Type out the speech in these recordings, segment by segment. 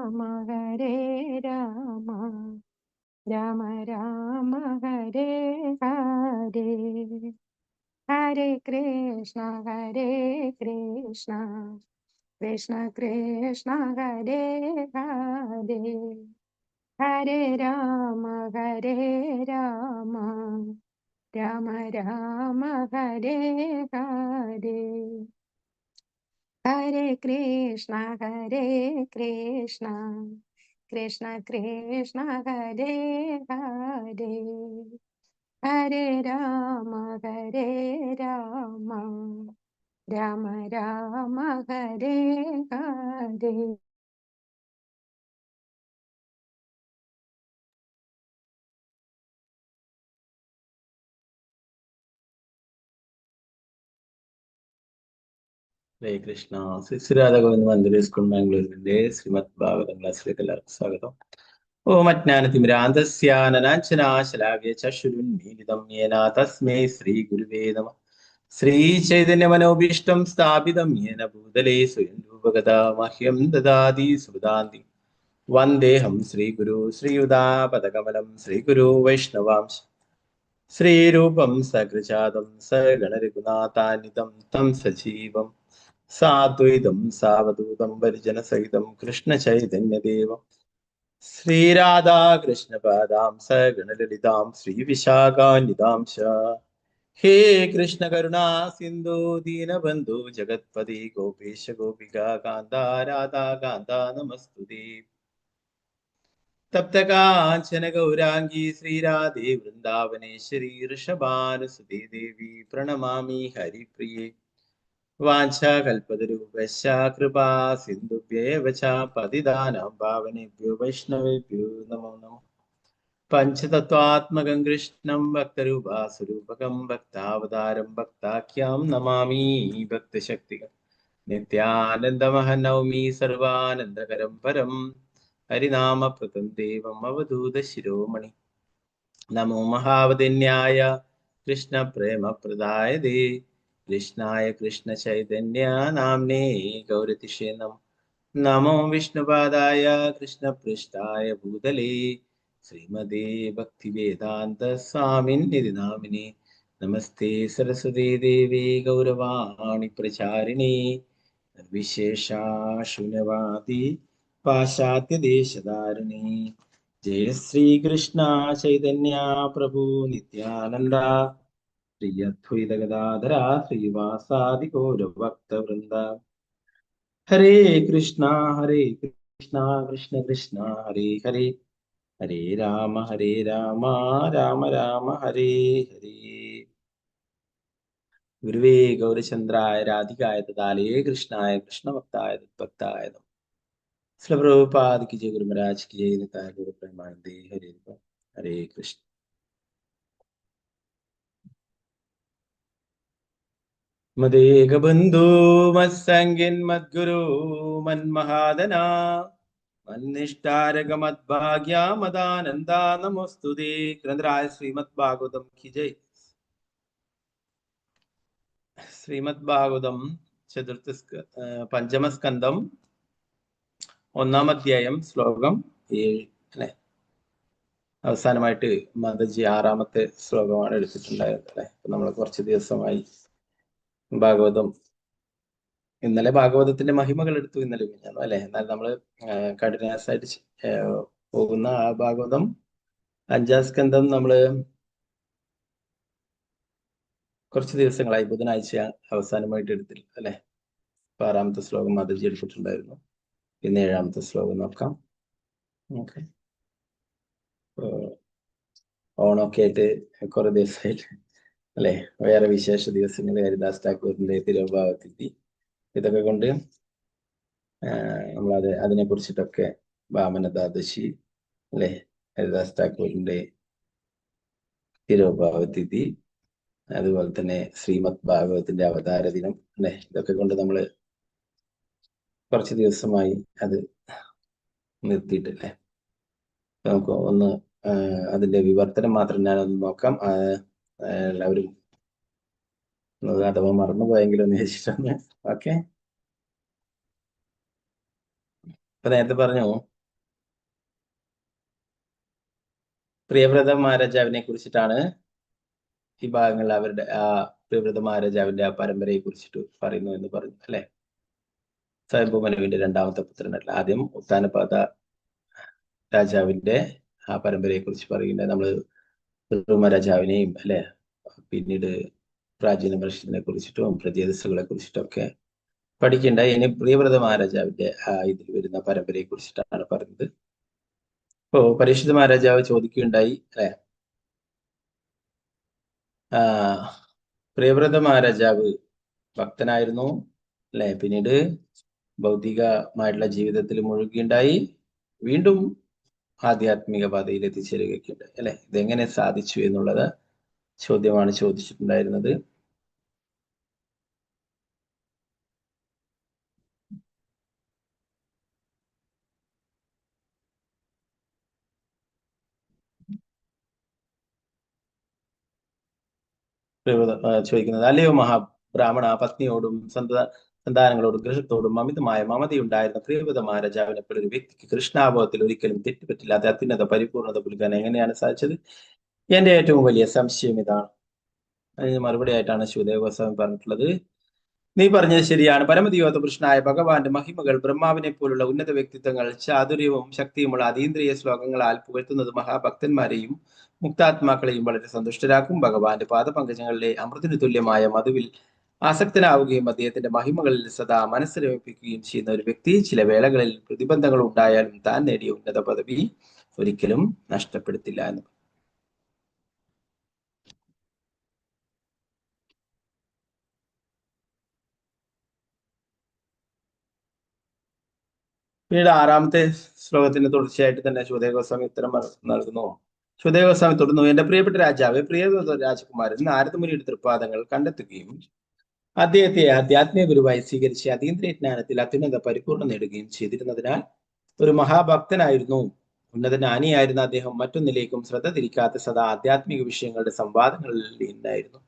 രാമ ഹരേ രാമ രാമ രാമ ഹരേ ഹരേ ഹരേ കൃഷ്ണ കൃഷ്ണ കൃഷ്ണ ഹരേ ഹരേ ഹരേ രാമ രാമ രാമ ഹരേ ഹരേ ഹരേ കൃഷ്ണ കൃഷ്ണ കൃഷ്ണ ഹരേ ഹരേ ഹരേ രാമ രാമ രാമ ഹരേ ഹരേ. ഹരേ കൃഷ്ണ. ശ്രീ രാധാ ഗോവിന്ദ മന്ദിര school ബാംഗ്ലൂരിന്റെ Shrimad Bhagavatam ക്ലാസ്സിലേക്ക് എല്ലാവർക്കും സ്വാഗതം. ഓം അജ്ഞാനതിമിരാന്ധസ്യാനനാഞ്ജനാശലാകേ ചക്ഷുരുന്മീലിതം യേന തസ്മൈ ശ്രീ ഗുരുവേ നമഃ. ശ്രീ ചൈതന്യ മനോഭീഷ്ടം സ്ഥാപിതം യേന ഭൂതലേ സ്വയം രൂപഗതാ മഹ്യം ദദാതി സുദാന്തി. വന്ദേഹം ശ്രീഗുരു ശ്രീയുതാപദകമലം ശ്രീഗുരു വൈഷ്ണവാംശ ശ്രീരൂപം സകൃജാതം സഗണരഘുനാഥാനിതം തം സജീവം സാദ്വൈതം സാവധൂതം പരിജനസഹിതം കൃഷ്ണ ചൈതന്യദേവം ശ്രീരാധാകൃഷ്ണപാദാം സഗണലളിതാം ശ്രീവിശാഖാന്വിതാം ച. ഹേ കൃഷ്ണ കരുണാ സിന്ധു ദീനബന്ധു ജഗത്പതി ഗോപേശ ഗോപിക കാന്ത രാധാ കാന്ത നമസ്തുതേ. തപ്തകാഞ്ചന ഗൗരാംഗീ ശ്രീരാധേ വൃന്ദാവനേശ്വരി ഋഷഭാനുസുതേ ദേവി പ്രണമാമി ഹരിപ്രിയേ. വാഞ്ചാകൽപതരൂപശ്ച കൃപാ സിന്ധുഭ്യേവ ച പതിതാനാം പാവനേഭ്യോ വൈഷ്ണവേഭ്യോ നമോ നമഃ. പഞ്ചതത്വാത്മകം കൃഷ്ണം ഭക്തരൂപാസ്വരൂപകം ഭക്താവതാരം ഭക്താഖ്യം നമാമി ഭക്തശക്തികം. നിത്യാനന്ദമഹം നൗമി സർവാനന്ദകരം പരം ഹരിനാമപ്രദം ദേവം അവധൂത ശിരോമണി. നമോ മഹാവതിന്യായ കൃഷ്ണ പ്രേമപ്രദായതേ കൃഷ്ണായ കൃഷ്ണ ചൈതന്യ നാംനേ ഗൗരതിഷേ നമഃ. നമോ വിഷ്ണുപാദായ കൃഷ്ണപൃഷ്ഠായ ഭൂതലേ ശ്രീമതേ ഭക്തിവേദാന്ത സ്വാമിന്നിധി നാമിനേ. നമസ്തേ സരസ്വതീ ദേവി ഗൗരവാണി പ്രചാരിണി വിശേഷാശൂന്യവാദി പാശ്ചാത്യദേശധാരിണി. ജയ ശ്രീകൃഷ്ണ ചൈതന്യ പ്രഭു നിത്യാനന്ദ ശ്രീ അദ്വൈത ഗദാധര ശ്രീവാസാദി ഗൗരഭക്തവൃന്ദ. ഹരേ കൃഷ്ണ കൃഷ്ണ കൃഷ്ണ ഹരേ ഹരേ ഹരേ രാമ രാമ രാമ ഹരേ ഹരേ. ഗുരുവേ ഗൗരചന്ദ്രായ രാധികായ തദാലേ കൃഷ്ണായ കൃഷ്ണഭക്തായ തദ്ഭക്തായ നമഃ. ശ്രീ പ്രഭുപാദ की जय, गुरु महाराज की जय, निताय गौर प्रेमानंदे हरे हरे कृष्ण. മദേകബന്ധു മത്സംഗിൻ മദ്ഗുരു മന്മഹാദന മന്നിഷ്ടാരക മദ്ഭാഗ്യ മദാനന്ദ നമോസ്തുതേ. ഗ്രന്ഥരായ ശ്രീമദ് ഭാഗവതം की जय. ശ്രീമദ് ഭാഗവതം പഞ്ചമസ്കന്ധം 1-ാം അധ്യായം ശ്ലോകം 7 അല്ലെ. അവസാനമായിട്ട് മാതാജി 6-ാമത്തെ ശ്ലോകമാണ് എടുത്തിട്ടുണ്ടായത് അല്ലെ. നമ്മൾ കുറച്ച് ദിവസമായി ഭാഗവതം, ഇന്നലെ ഭാഗവതത്തിന്റെ മഹിമകൾ എടുത്തു, ഇന്നലെ അല്ലെ. എന്നാൽ നമ്മൾ കണ്ടിന്യൂസ് ആയിട്ട് പോകുന്ന ആ ഭാഗവതം 5-ാം സ്കന്ധം നമ്മള് കുറച്ച് ദിവസങ്ങളായി ബുധനാഴ്ച അവസാനമായിട്ട് എടുത്തില്ല അല്ലെ. 6-ാമത്തെ ശ്ലോകം മാതാജി എടുത്തിട്ടുണ്ടായിരുന്നു. പിന്നെ 7-ാമത്തെ ശ്ലോകം നോക്കാം. ഓക്കെ, ഓണമൊക്കെ ആയിട്ട് കുറെ ദിവസമായിട്ട് അല്ലെ, വേറെ വിശേഷ ദിവസങ്ങൾ ഹരിദാസ് ഠാക്കൂറിന്റെ തിരുവഭാവത്തിഥി, ഇതൊക്കെ കൊണ്ട് നമ്മളത് അതിനെ കുറിച്ചിട്ടൊക്കെ വാമനദ്വാദശി അല്ലെ, ഹരിദാസ് ഠാക്കൂറിന്റെ തിരുവഭാവത്തിഥി, അതുപോലെ തന്നെ ശ്രീമദ് ഭാഗവതത്തിന്റെ അവതാര ദിനം അല്ലെ, ഇതൊക്കെ കൊണ്ട് നമ്മൾ കുറച്ച് ദിവസമായി അത് നിർത്തിയിട്ടില്ലേ. നമുക്ക് ഒന്ന് അതിന്റെ വിവർത്തനം മാത്രം ഞാനൊന്ന് നോക്കാം. എല്ലാവരും അഥവാ മറന്നുപോയെങ്കിലും ഒന്ന് ചോദിച്ചിട്ടൊന്ന്. ഓക്കെ, ഇപ്പൊ നേരത്തെ പറഞ്ഞു പ്രിയവ്രത മഹാരാജാവിനെ കുറിച്ചിട്ടാണ് ഈ ഭാഗങ്ങൾ അവരുടെ ആ പ്രിയവ്രത മഹാരാജാവിന്റെ ആ പരമ്പരയെ കുറിച്ചിട്ട് പറയുന്നു എന്ന് പറഞ്ഞു അല്ലെ. സ്വയംഭൂ മനുവിന്റെ രണ്ടാമത്തെ പുത്രനല്ല. ആദ്യം ഉത്താനപാത രാജാവിന്റെ ആ പരമ്പരയെ കുറിച്ച് പറയുന്നത് നമ്മൾ രാജാവിനെയും അല്ലെ, പിന്നീട് പ്രാചീന മനുഷ്യനെ കുറിച്ചിട്ടും പ്രജേതസ്സുകളെ കുറിച്ചിട്ടൊക്കെ പഠിക്കേണ്ട. ഇനി പ്രിയവ്രത മഹാരാജാവിന്റെ ഇതിൽ വരുന്ന പരമ്പരയെ കുറിച്ചിട്ടാണ് പറഞ്ഞത്. ഇപ്പോ പരീക്ഷിത് മഹാരാജാവ് ചോദിക്കുകയുണ്ടായി അല്ലെ, പ്രിയവ്രത മഹാരാജാവ് ഭക്തനായിരുന്നു അല്ലെ, പിന്നീട് ഭൗതികമായിട്ടുള്ള ജീവിതത്തിൽ മുഴുകിയുണ്ടായി, വീണ്ടും ആധ്യാത്മിക പാതയിൽ എത്തിച്ചേരുകയൊക്കെയുണ്ടായി അല്ലെ. ഇതെങ്ങനെ സാധിച്ചു എന്നുള്ളത് ചോദ്യമാണ് ചോദിച്ചിട്ടുണ്ടായിരുന്നത്. ചോദിക്കുന്നത്, അല്ലയോ മഹാബ്രാഹ്മണ, പത്നിയോടും സന്താനങ്ങളോടും ഗൃഹത്തോടും അമിതമായ മമതയുണ്ടായിരുന്ന പ്രിയവ്രത മഹാരാജാവിനെ പോലെ ഒരു വ്യക്തിക്ക് കൃഷ്ണാബോധത്തിൽ ഒരിക്കലും തെറ്റുപറ്റില്ലാത്ത അത്യുന്നത പരിപൂർണത പുലർത്താൻ എങ്ങനെയാണ് സാധിച്ചത്? എന്റെ ഏറ്റവും വലിയ സംശയം ഇതാണ്. അതിന് മറുപടി ആയിട്ടാണ് ശിവദേവ ഗോസ്വാമി പറഞ്ഞിട്ടുള്ളത്, നീ പറഞ്ഞത് ശരിയാണ്. പരമദിയോത പുരുഷനായ ഭഗവാന്റെ മഹിമകൾ, ബ്രഹ്മാവിനെ പോലുള്ള ഉന്നത വ്യക്തിത്വങ്ങൾ, ചാതുര്യവും ശക്തിയുമുള്ള അതീന്ദ്രിയ ശ്ലോകങ്ങളാൽ പുകഴ്ത്തുന്നത് മഹാഭക്തന്മാരെയും മുക്താത്മാക്കളെയും വളരെ സന്തുഷ്ടരാക്കും. ഭഗവാന്റെ പാദപങ്കജങ്ങളിലെ അമൃതിന് തുല്യമായ മധുവിൽ ആസക്തനാവുകയും അദ്ദേഹത്തിന്റെ മഹിമകളിൽ സദാ മനസ്സിരമിപ്പിക്കുകയും ചെയ്യുന്ന ഒരു വ്യക്തി ചില വേളകളിൽ പ്രതിബന്ധങ്ങൾ ഉണ്ടായാലും താൻ നേടിയ ഉന്നത പദവി ഒരിക്കലും നഷ്ടപ്പെടുത്തില്ല എന്ന്. പിന്നീട് ആറാമത്തെ ശ്ലോകത്തിന് തുടർച്ചയായിട്ട് തന്നെ ശിവദേവ ഗോസ്വാമി ഉത്തരം നൽകുന്നു. ശിവദേവ ഗോസ്വാമി തുടർന്നു, എന്റെ പ്രിയപ്പെട്ട രാജാവ്, പ്രിയവ്രത രാജകുമാരൻ നാരദമുനിയുടെ തൃപ്പാദങ്ങൾ കണ്ടെത്തുകയും അദ്ദേഹത്തെ ആധ്യാത്മിക ഗുരുവായി സ്വീകരിച്ച് അതീന്ദ്രിയ ജ്ഞാനത്തിൽ അത്യുന്നത പരിപൂർണം നേടുകയും ചെയ്തിരുന്നതിനാൽ ഒരു മഹാഭക്തനായിരുന്നു. ഉന്നത ജ്ഞാനിയായിരുന്ന അദ്ദേഹം മറ്റൊന്നിലേക്കും ശ്രദ്ധ തിരിക്കാത്ത സദാ ആധ്യാത്മിക വിഷയങ്ങളുടെ സംവാദങ്ങളിൽ നിന്നായിരുന്നു.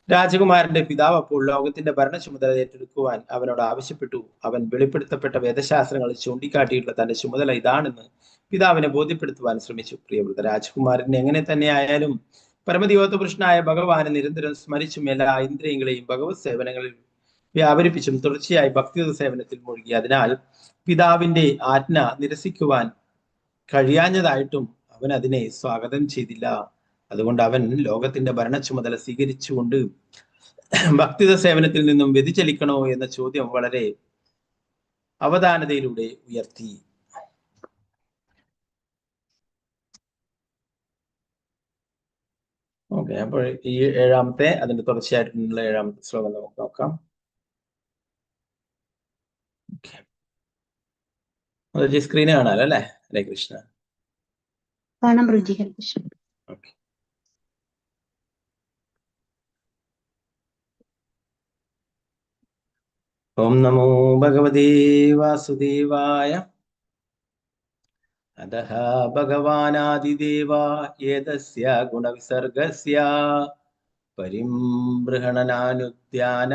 രാജകുമാരന്റെ പിതാവ് അപ്പോൾ ലോകത്തിന്റെ ഭരണ ചുമതല ഏറ്റെടുക്കുവാൻ അവനോട് ആവശ്യപ്പെട്ടു. അവൻ വെളിപ്പെടുത്തപ്പെട്ട വേദശാസ്ത്രങ്ങൾ ചൂണ്ടിക്കാട്ടിയിട്ടുള്ള തന്റെ ചുമതല ഇതാണെന്ന് പിതാവിനെ ബോധ്യപ്പെടുത്തുവാൻ ശ്രമിച്ചു. പ്രിയവൃത രാജകുമാരൻ എങ്ങനെ തന്നെ ആയാലും പരമദിവോത്ത പുരുഷനായ ഭഗവാനെ നിരന്തരം സ്മരിച്ചും എല്ലാ ഇന്ദ്രിയങ്ങളെയും ഭഗവത് സേവനങ്ങളിൽ വ്യാപരിപ്പിച്ചും തുടർച്ചയായി ഭക്തിയുത സേവനത്തിൽ മുഴുകി. അതിനാൽ പിതാവിന്റെ ആജ്ഞ നിരസിക്കുവാൻ കഴിയാഞ്ഞതായിട്ടും അവൻ അതിനെ സ്വാഗതം ചെയ്തില്ല. അതുകൊണ്ട് അവൻ ലോകത്തിന്റെ ഭരണ ചുമതല സ്വീകരിച്ചുകൊണ്ട് ഭക്തിത സേവനത്തിൽ നിന്നും വ്യതിചലിക്കണോ എന്ന ചോദ്യം വളരെ അവധാനതയിലൂടെ ഉയർത്തി. ഓക്കെ, അപ്പോൾ ഈ ഏഴാമത്തെ അതിന്റെ തുടർച്ചയായിട്ടുള്ള ഏഴാമത്തെ ശ്ലോകം നമുക്ക് നോക്കാം. സ്ക്രീന് കാണാലോ അല്ലെ? ഹരേ കൃഷ്ണ. ഓക്കെ. ഓം നമോ ഭഗവതേ വാസുദേവായ. അതഃ ഭഗവാനാദിദേവ ഏതസ്യ ഗുണവിസർഗസ്യ പരിംബൃഹണനാനുദ്യാന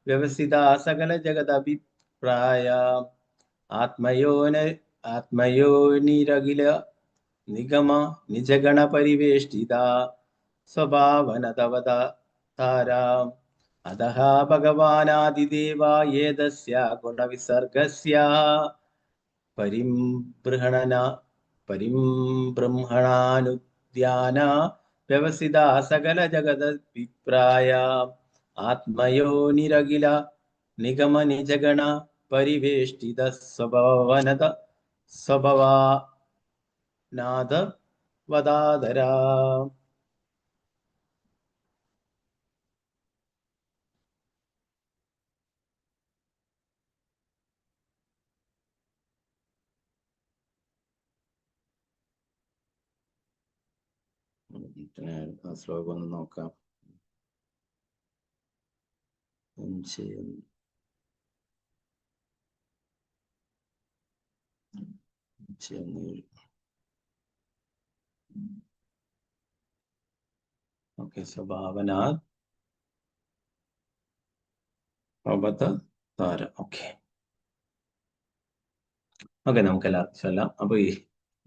വ്യവസിതാ സകല ജഗദഭിപ്രായ ആത്മയോനിരഖില നിഗമ നിജഗണ പരിവേഷ്ടിത സ്വഭാവനതവതാരാം. അതഃ ഭഗവാനാദിദേവ ഏതസ്യ ഗുണവിസർഗസ്യ പരിംബ്രഹ്മണാനുദ്യാന വ്യവസിതാ സകല ജഗദഭിപ്രായ ആത്മയോനിരഖില നിഗമ നിജഗണ പരിവേഷ്ടിത സ്വഭാവനാദവതാധരാ. ശ്ലോകം ഒന്ന് നോക്കാം. ഓക്കെ, സ്വഭാവനാ അവതാര. ഓക്കെ ഓക്കെ, നമുക്ക് എല്ലാവർക്കും ചൊല്ലാം. അപ്പൊ ഈ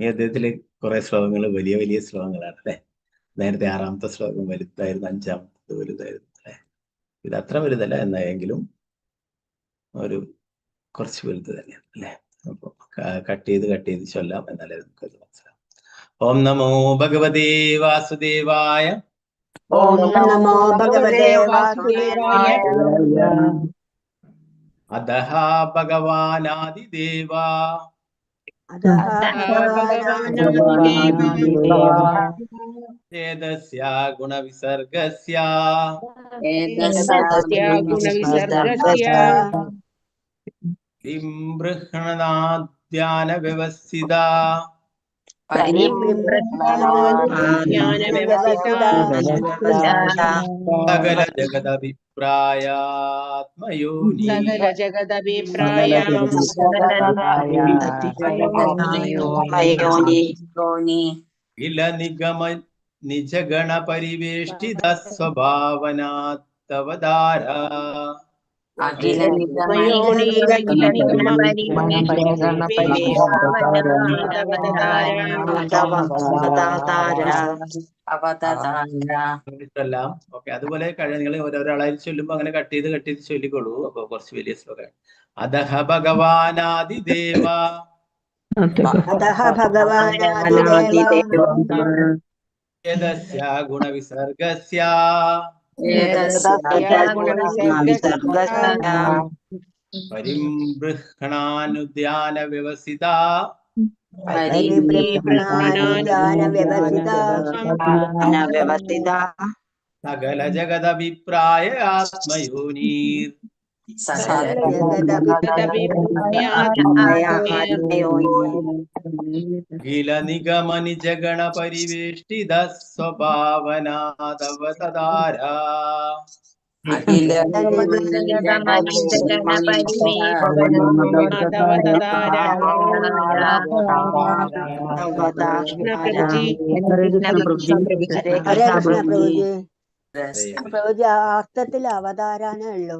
അദ്ദേഹത്തില് കുറെ ശ്ലോകങ്ങൾ വലിയ വലിയ ശ്ലോകങ്ങളാണ് അല്ലെ. നേരത്തെ 6ാമത്തെ ശ്ലോകം വലുതായിരുന്നു, 5ാമത്തത് വലുതായിരുന്നു അല്ലെ. ഇത് അത്ര വലുതല്ല, എന്നായെങ്കിലും ഒരു കുറച്ച് വലുത് തന്നെയാണ് അല്ലെ. അപ്പൊ കട്ട് ചെയ്ത് ചൊല്ലാം, എന്നാലേ നമുക്കത് മനസ്സിലാവും. ഓം നമോ ഭഗവതേ വാസുദേവായ. ഓം നമോ ഭഗവതേ വാസുദേവായ. അധഃ ഭഗവാനാദിദേവ ഏതസ്യ ഗുണവിസർഗസ്യ ബൃഹണാദ്യാന വ്യവസ്ഥിത സകല ജഗദഭിപ്രായാത്മയോനി കില നിഗമ നിജഗണ പരിവേഷ്ടിത സ്വഭാവനാത്തവതാര എല്ലാം ഓക്കെ. അതുപോലെ നിങ്ങൾ ഓരോരാളായി ചൊല്ലുമ്പോ അങ്ങനെ കട്ട് ചെയ്ത് ചൊല്ലിക്കോളൂ. അപ്പൊ കുറച്ച് വലിയ ശ്ലോകം. അധഃ ഭഗവാനാദിദേവ യദസ്യ ഗുണവിസർഗസ്യ പരിംബൃഹണാനുദ്യാന വ്യവസിത സകല ജഗദഭിപ്രായ ആത്മയോനീർ കില നിഗമ നിജഗണ പരിവേഷ്ടിത സ്വഭാവനാദവതധാര അർത്ഥത്തിൽ അവതാരാനേ ഉള്ളൂ.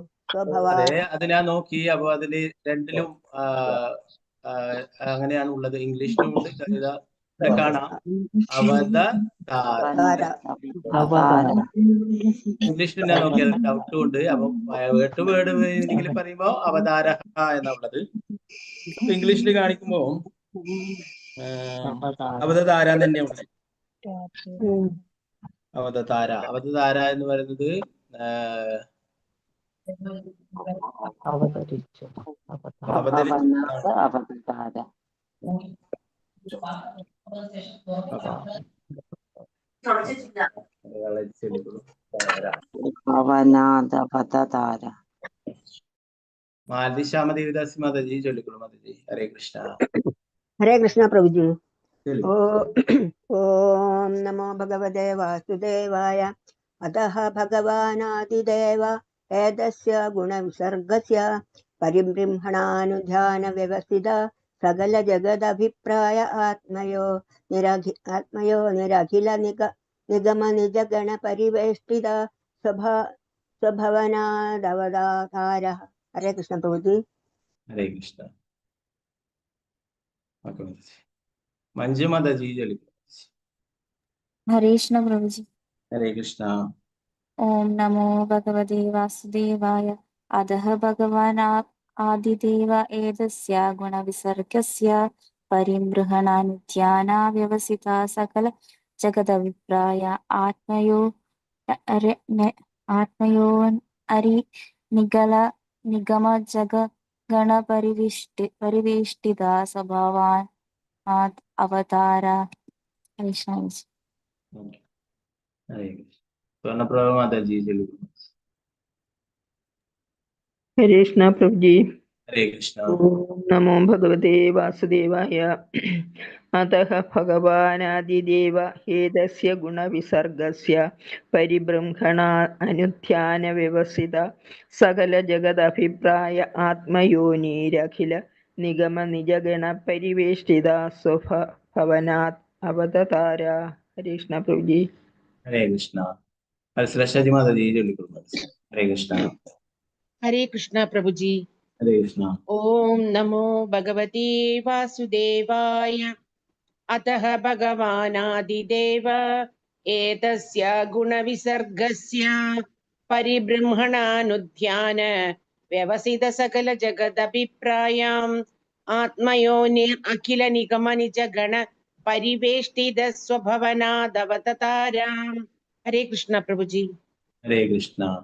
അതെ, അത് ഞാൻ നോക്കി. അപ്പൊ അതില് രണ്ടിലും അങ്ങനെയാണ് ഉള്ളത്. ഇംഗ്ലീഷിലും ഉണ്ട്, ഇവിടെ കാണാം അവതാര. ഇംഗ്ലീഷിൽ ഞാൻ നോക്കിയത് ഡൗട്ടും ഉണ്ട്. അപ്പൊ വേർഡ് മീനിങ്ങിൽ പറയുമ്പോ അവതാര എന്നുള്ളത്. ഇംഗ്ലീഷിൽ കാണിക്കുമ്പോ അവതാര തന്നെയുണ്ട്. അവതാര എന്ന് പറയുന്നത് മാലതിശ്യാമ ദേവിദാസി മാതാജി ചൊല്ലിക്കോളൂ. മാതാജി ഹരേ കൃഷ്ണ. ഹരേ കൃഷ്ണ പ്രഭുജി. ഓം നമോ ഭഗവതേ വാസുദേവായ. അധഃ ഭഗവാനാദിദേവ ഏതസ്യ ഗുണവിസർഗസ്യ പരിബ്രഹ്മണാനുധ്യാന വ്യവസ്ഥിത സകല ജഗദഭിപ്രായ ആത്മയോ നിരഖില നിഗമ നിജഗണ പരിവേഷ്ടിത സ്വഭവനാദവതാര. ഹരേ കൃഷ്ണ പ്രഭുജി. ഹരേ കൃഷ്ണ. മഞ്ജു മാതാജി ചൊല്ലിക്കോളൂ. ഹരേ കൃഷ്ണ പ്രഭുജി. ഹരേ കൃഷ്ണ. ഓം നമോ ഭഗവതേ വാസുദേവായ. അധഃ ഭഗവാൻ ആദിദേവ ഏതസ്യ ഗുണവിസർഗസ്യ പരിബ്രഹണാനുധ്യാന വ്യവസിത സകല ജഗദഭിപ്രായ ആത്മയോരി നിഗമ ജഗഗണ പരിവേഷ്ടിത സ്വഭാവാൻ അവതാര. കൃഷ്ണ. സ്വർണ്ണപ്രഭ മാതാജി ചൊല്ലിക്കോളൂ. ഹരേ കൃഷ്ണ പ്രഭുജി. ഹരേ കൃഷ്ണ. ഓം നമോ ഭഗവതേ വാസുദേവായ. അതഃ ഭഗവാനാദിദേവ ഏതസ്യ ഗുണവിസർഗസ്യ പരിബ്രഹ്മണാ അനുധ്യാന വ്യവസിത സകല ജഗദഭിപ്രായ ആത്മയോനീരഖില നിഗമ നിജഗണ പരിവേഷ്ടിത സ്വഭവനാത് അവതാര. ഹരേ കൃഷ്ണ പ്രഭുജി. ഹരേ കൃഷ്ണ. ഹരസ്വതി മാതാജി ചൊല്ലിക്കോളൂ. ഹരേ കൃഷ്ണ. ഹരേ കൃഷ്ണ പ്രഭുജി. ഹരേ കൃഷ്ണ. ഓം നമോ ഭഗവതേ വാസുദേവായ. अतः भगवानादिदेव एतस्य गुणविसर्गस्य परिबृंहणानुध्यान व्यवसित सकल जगदभिप्रायाम् आत्मयोनिर् अखिल निगम निज गण परिवेष्टित स्वभवनादवताराम्. हरे कृष्ण प्रभु जी. हरे कृष्ण.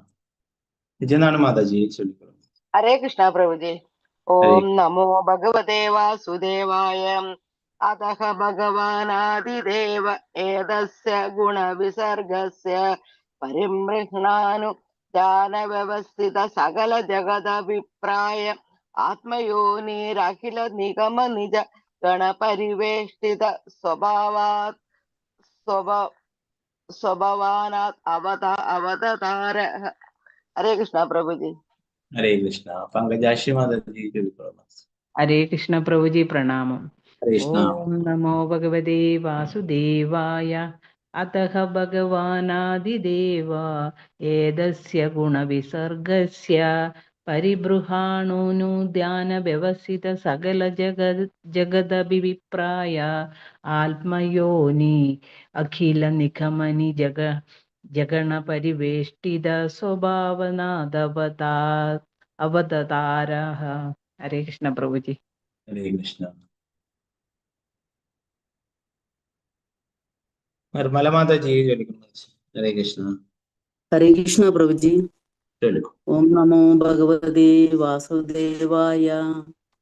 विजयनारायण माता जी चलिए. हरे कृष्ण प्रभु जी. हरे ओम नमो भगवते वासुदेवाय. अतः भगवानादिदेव एतस्य गुणविसर्गस्य परिमृह्णानुध्यान व्यवस्थित सकल जगदभिप्राय आत्मयोनिरखिल निगम निज गणपरिवेष्टित स्वभावात् स्वभावानात् अवतार. हरे कृष्ण प्रभु जी. हरे कृष्ण. पंकजाक्षी माता जी चलिए. हरे कृष्ण प्रभु जी प्रणामम्. हरे कृष्ण. ओम नमो भगवते वासुदेवाय. अतः भगवानादिदेव एतस्य गुणविसर्गस्य परिबृहाणोनुध्यान व्यवसित सकल जगदभिप्राय आत्मयोनि अखिल निखमनि जगण परिवेष्टित अवतारः. हरे कृष्ण प्रभु जी. हरे कृष्ण. निर्मला माता जी चलिए. हरे कृष्ण. हरे कृष्ण प्रभु जी. चलिए. ओम नमो भगवते वासुदेवाय.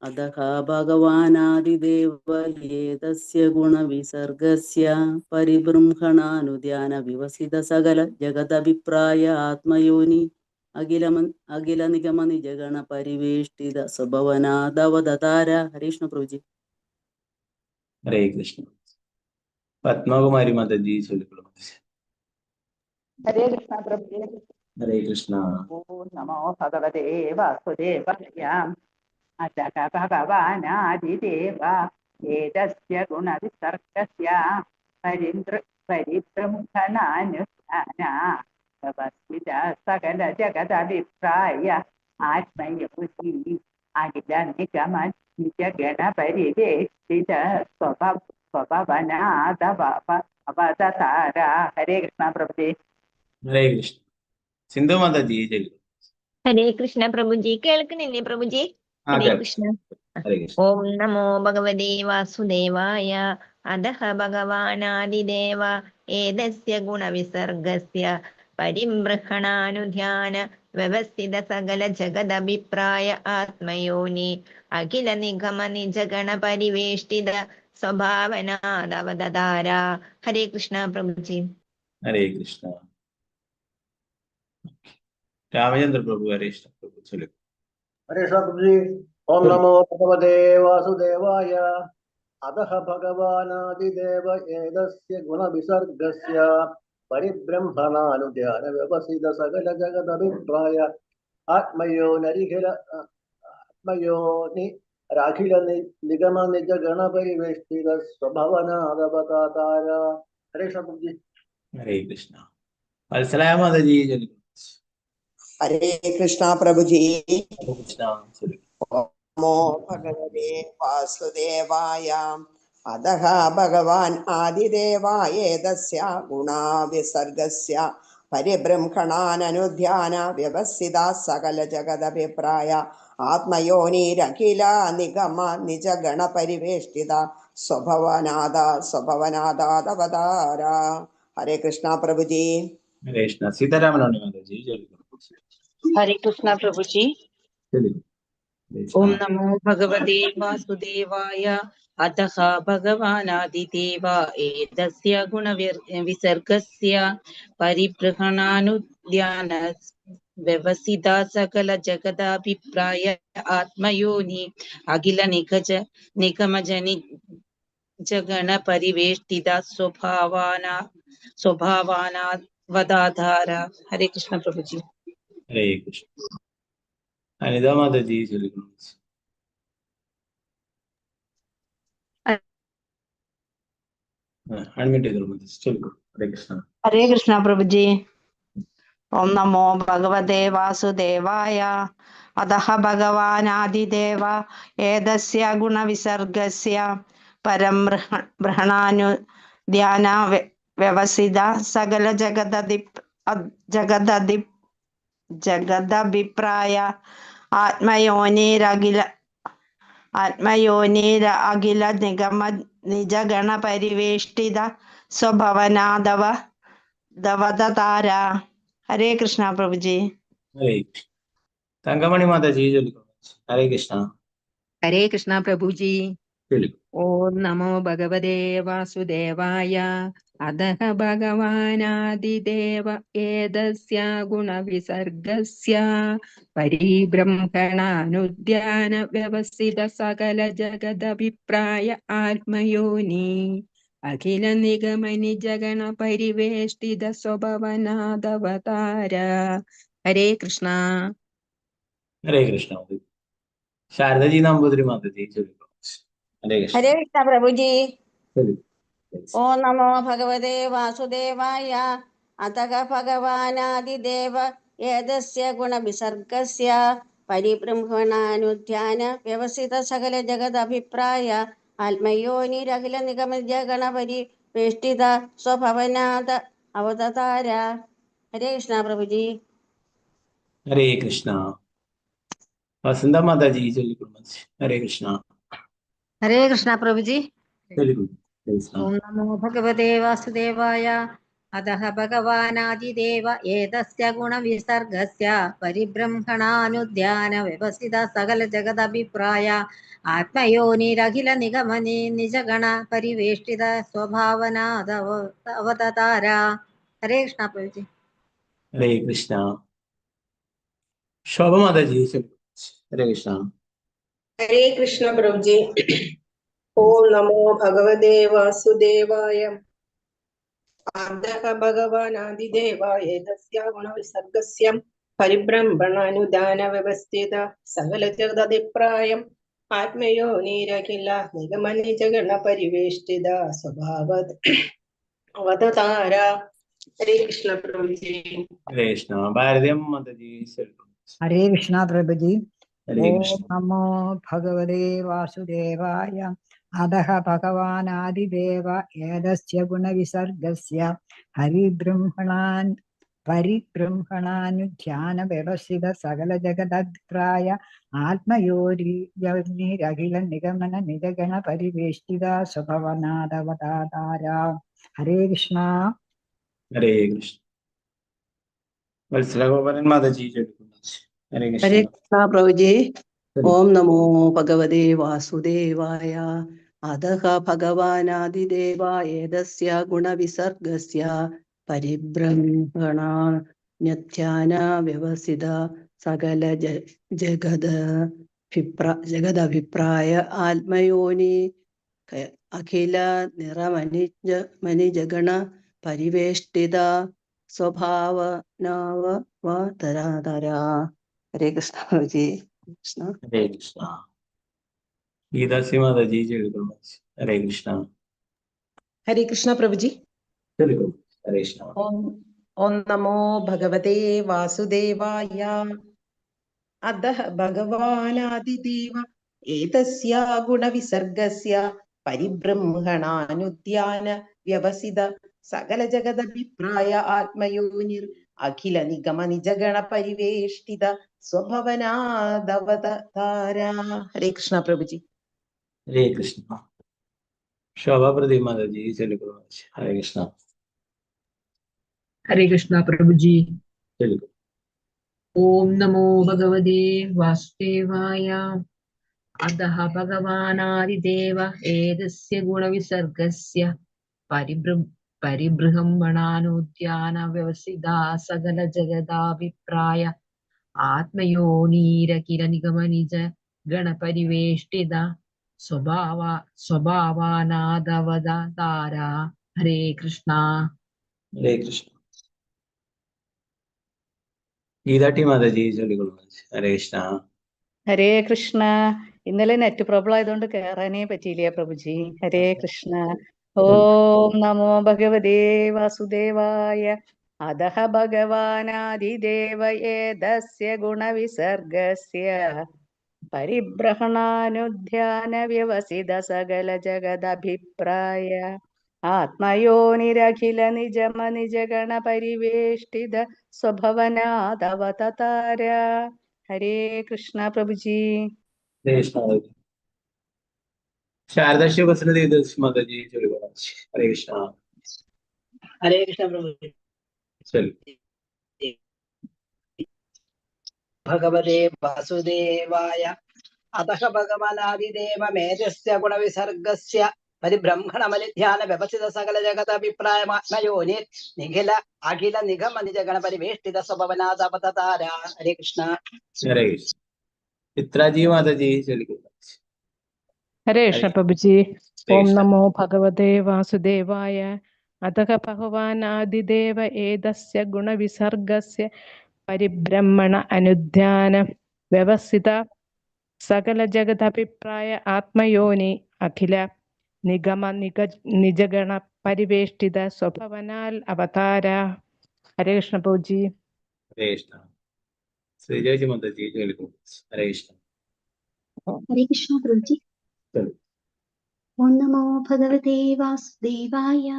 अतः भगवानादिदेव एतस्य गुणविसर्गस्य परिबृंहणानुध्यान विवसित सकल जगदभिप्राय आत्मयोनि अखिल निगम निज गण परिवेष्टित स्वभवनादवतार. हरे कृष्ण प्रभु जी. हरे कृष्ण. पद्मा कुमारी माता जी चलिए. हरे कृष्ण प्रभु जी. हरे कृष्ण. ओम नमो भगवते वासुदेवाय. अतः भगवानादिदेव एतस्य गुणविसर्गस्य परिबृंहणानुध्यान व्यवस्थित सकल जगदभिप्राय आत्मयोनि अखिल निगम निज गण परिवेष्टित स्वभवनादवतार. हरे कृष्ण प्रभु जी. हरे कृष्ण. सिंधु माता जी चलिए. ഹരേ കൃഷ്ണ പ്രഭുജി. കേൾക്കുന്നില്ലേ പ്രഭുജി? हाँ ഹരേ क्या. കൃഷ്ണ. हरे कृष्ण. ഓം നമോ ഭഗവതേ വാസുദേവായ. അധഃ ഭഗവാനാദിദേവ ഏതസ്യ ഗുണവിസർഗസ്യ പരിബൃഹണാനുധ്യാന വ്യവസ്ഥിത സകല ജഗദഭിപ്രായ ആത്മയോനി അഖില നിഗമ നിജഗണ പരിവേഷ്ടിത സ്വഭാവനാദവതാര. ഹരേ കൃഷ്ണ പ്രഭുജി. हरे कृष्ण. रामचंद्र प्रभु. हरे कृष्ण प्रभु चलिए. हरे प्रभु जी. ओम नमो भगवते वासुदेवाय. अतः भगवानादिदेव एतस्य गुणविसर्गस्य परिब्रह्मणानुध्यान व्यवसित सकल जगदभिप्राय आत्मयोनि निगम निज गण परिवेष्टित स्वभवनादवतार. हरे प्रभु जी. हरे कृष्ण. वत्सलाया माता जी चलिए. हरे कृष्ण प्रभु जी. हरे कृष्ण चलिए. नमो भगवते वासुदेवाय. अतः भगवान् आदिदेव एतस्य गुणाविसर्गस्य परिबृंहणानुध्यान व्यवस्थिता सकल जगदभिप्राय आत्मयोनिरखिल निगम निज गण परिवेष्टिता स्वभवनादादवतार. हरे कृष्ण प्रभु जी. हरे कृष्ण. सीतारामन माता जी चलिए. हरे कृष्ण प्रभु जी. चलिए. ओम नमो भगवते वासुदेवाय. अतः भगवानादिदेव एतस्य गुणविसर्गस्य परिबृहणानुध्यान व्यवसिता सकल जगदभिप्राय आत्मयोनि अखिल निगमजनि जगण परिवेष्टिता स्वभावानावतार. हरे कृष्ण प्रभु जी. हरे कृष्ण. अनिता माता जी चलिए. अनम्यूट इधर माता चलिए. हरे कृष्ण. हरे कृष्ण प्रभु जी. ओम नमो भगवते वासुदेवाय. अतः भगवानादिदेव एतस्य गुणविसर्गस्य പരം ബൃഹണാനുധ്യാന വ്യവസിത സകല ജഗദഭിപ്രായ ആത്മയോനിരഖില നിഗമ നിജഗണ പരിവേഷ്ടിത സ്വഭവനാദവതാര. ഹരേ കൃഷ്ണ പ്രഭുജി. ഹരേ തങ്കമണി മാതാജി ചൊല്ലിക്കോളൂ. ഹരേ കൃഷ്ണ. ഹരേ കൃഷ്ണ പ്രഭുജി. ചൊല്ലിക്കോളൂ. ഓം നമോ ഭഗവതേ വാസുദേവായ. അധഃ ഭഗവാനാദിദേവ ഏതസ്യ ഗുണവിസർഗസ്യ പരിബ്രഹ്മണാനുധ്യാന വ്യവസിത സകല ജഗദഭിപ്രായ ആത്മയോനി അഖില നിഗമനി ജഗണ പരിവേഷ്ടിത സ്വഭവനാദവതാര. ഹരേ കൃഷ്ണ. ഹരേ കൃഷ്ണ. ശാരദജി നമ്പൂതിരി മാതാജി ചൊല്ലിക്കോളൂ. ഹരേ കൃഷ്ണ. ഹരേ കൃഷ്ണ പ്രഭുജി. ചൊല്ലിക്കോളൂ. ഓം നമോ ഭഗവതേ വാസുദേവായ. അതഃ ഭഗവാനാദിദേവ ഏതസ്യ ഗുണവിസർഗസ്യ പരിബ്രഹ്മണാനുധ്യാന വ്യവസിത സകല ജഗദഭിപ്രായ ആത്മയോനിരഖില നിഗമജ ഗണപരിവേഷ്ടിത സ്വഭവനാദ അവതാര. ഹരേ കൃഷ്ണ പ്രഭുജി. ഹരേ കൃഷ്ണ. വസന്ത മാതാജി ചൊല്ലിക്കോളൂ. ഹരേ കൃഷ്ണ. ഹരേ കൃഷ്ണ പ്രഭുജി. ചൊല്ലിക്കോളൂ. ഓം നമോ ഭഗവതേ വാസുദേവായ. അധഃ ഭഗവാനാദിദേവ ഏതസ്യ ഗുണവിസർഗസ്യ പരിബ്രഹ്മണാനുധ്യാന വ്യവസിത സകല ജഗദഭിപ്രായ ആത്മയോനിരഖില നിഗമനി നിജഗണ പരിവേഷ്ടിത സ്വഭാവനാദവതാര. ഹരേ കൃഷ്ണ പ്രഭുജി. ഹരേ കൃഷ്ണ. ശോഭ മാതാജി ചൊല്ലിക്കോളൂ. ഹരേ കൃഷ്ണ. ഹരേ കൃഷ്ണ പ്രഭുജി. ഓം നമോ ഭഗവതേ വാസുദേവായ. അധഃ ഭഗവാനാദിദേവ ഏതസ്യ ഗുണവിസർഗസ്യ പരിബ്രഹ്മണാനുധ്യാന വ്യവസ്ഥിത സകല ജഗദഭിപ്രായം ആത്മയോനിരഖില നിഗമനി ജഗണ പരിവേഷ്ടിത സ്വഭാവ അവതാര. ഹരേ കൃഷ്ണ പ്രഭുജി. ഹരേ കൃഷ്ണ. ഭാരതീയം മാതാജി ചൊല്ലിക്കോളൂ. ഹരേ കൃഷ്ണ പ്രഭുജി. ഹരേ ഓം കൃഷ്ണ. നമോ ഭഗവതേ വാസുദേവായ. അധഃ ഭഗവാനാദിദേവ ഏതസ്യ ഗുണവിസർഗസ്യ പരിബ്രഹ്മണാനുധ്യാന വ്യവസിത സകല ജഗദഭിപ്രായ ആത്മയോനിരഖില നിഗമന നിജഗണ പരിവേഷ്ടിത സ്വഭവനാദവതാര. ഹരേ കൃഷ്ണ. ഹരേ കൃഷ്ണ. വത്സല ഗോപാലൻ മാതാജി ചൊല്ലിക്കോളൂ. ഹരേ കൃഷ്ണ. ഹരേ കൃഷ്ണ പ്രഭുജി. ഓം നമോ ഭഗവതേ വാസുദേവായ. അധഃ ഭഗവാനാദിദേവ ഏതസ്യ ഗുണവിസർഗസ്യ പരിബ്രഹ്മണാനുധ്യാന വ്യവസിത സകല ജഗദഭിപ്രായ ആത്മയോനി അഖില നിറമനിജഗണ പരിവേഷ്ടിത സ്വഭാവനാവതാര. ഹരേ കൃഷ്ണ പ്രഭുജി. കൃഷ്ണ. ഹരേ കൃഷ്ണ. ഗീതാശ്രീ മാതാജി ചൊല്ലിക്കോളൂ. ഹരേ കൃഷ്ണ. ഹരേ കൃഷ്ണ പ്രഭുജി. ചൊല്ലിക്കോളൂ. ഹരേ കൃഷ്ണ. ഓം നമോ ഭഗവതേ വാസുദേവായ. അധഃ ഭഗവാനാദിദേവ ഏതസ്യ ഗുണവിസർഗസ്യ പരിബ്രഹ്മണാനുധ്യാന വ്യവസിത സകല ജഗദഭിപ്രായ ആത്മയോനിർ അഖില നിഗമ നിജഗണ പരിവേഷ്ടിത സ്വഭവനാദവതാര. ഹരേ കൃഷ്ണ പ്രഭുജി. ഹരേ കൃഷ്ണ. ശോഭ പ്രദീപ് മാതാജി ചൊല്ലിക്കോളൂ. ഹരേ കൃഷ്ണ. ഹരേ കൃഷ്ണ പ്രഭുജി. ചൊല്ലിക്കോളൂ. ഓം നമോ ഭഗവതേ വാസുദേവായ. അധഃ ഭഗവാനാദിദേവ ഏതസ്യ ഗുണവിസർഗസ്യ പരിബൃഹംബണാനുധ്യാന വ്യവസിത സകല ജഗദാഭിപ്രായ ആത്മയോനീരഖില നിഗമനിജ ഗണപരിവേഷ്ടിത സ്വഭാവാനാദവതാര. ഹരേ കൃഷ്ണ. ഹരേ കൃഷ്ണ. ഗീതാട്ടി മാതാജി ചൊല്ലിക്കോളൂ. ഹരേ കൃഷ്ണ. ഹരേ കൃഷ്ണ. ഇന്നലെ നെറ്റ് പ്രോബ്ലം ആയതുകൊണ്ട് കയറാനേ പറ്റിയില്ല പ്രഭുജി. ഹരേ കൃഷ്ണ. ഓം നമോ ഭഗവതേ വാസുദേവായ. അധഃ ഭഗവാനാദിദേവ ഏതസ്യ ഗുണവിസർഗസ്യ പരിഭ്രഹണാനുധ്യാന വ്യവസിത സകല ജഗദഭിപ്രായ ആത്മയോനിരഖില നിജമ നിജഗണ പരിവേഷ്ടിത സ്വഭവനാദവതാര. ഹരേ കൃഷ്ണ പ്രഭുജി. शारदा शिव देवी माता जी हरे कृष्णा. हरे कृष्ण प्रभु. भगवते वासुदेवाय अतः भगवानादिदेव मेधस्य गुणविसर्गस्य परिब्रह्मणमलिध्यान व्यवसित सकल जगदभिप्रायमात्मयोनि निखिल अखिल निगम निजगण परिवेष्टित स्वभवनादवतार. हरे कृष्ण. हरे कृष्ण. चित्राजी माता जी हरे कृष्ण प्रभुजी. ओम नमो भगवते वासुदेवाय. अतः भगवान् आदिदेव एतस्य गुणविसर्गस्य परिब्रह्मण अनुध्यान व्यवस्थित सकल जगदभिप्राय आत्मयोनि अखिल निगम निजगण परिवेष्टित स्वभवनाल अवतार. हरे कृष्ण प्रभुजी. हरे कृष्ण. श्रीजय माता जी हरे कृष्ण. हरे कृष्ण प्रभुजी. ओम नमो भगवते वासुदेवाय.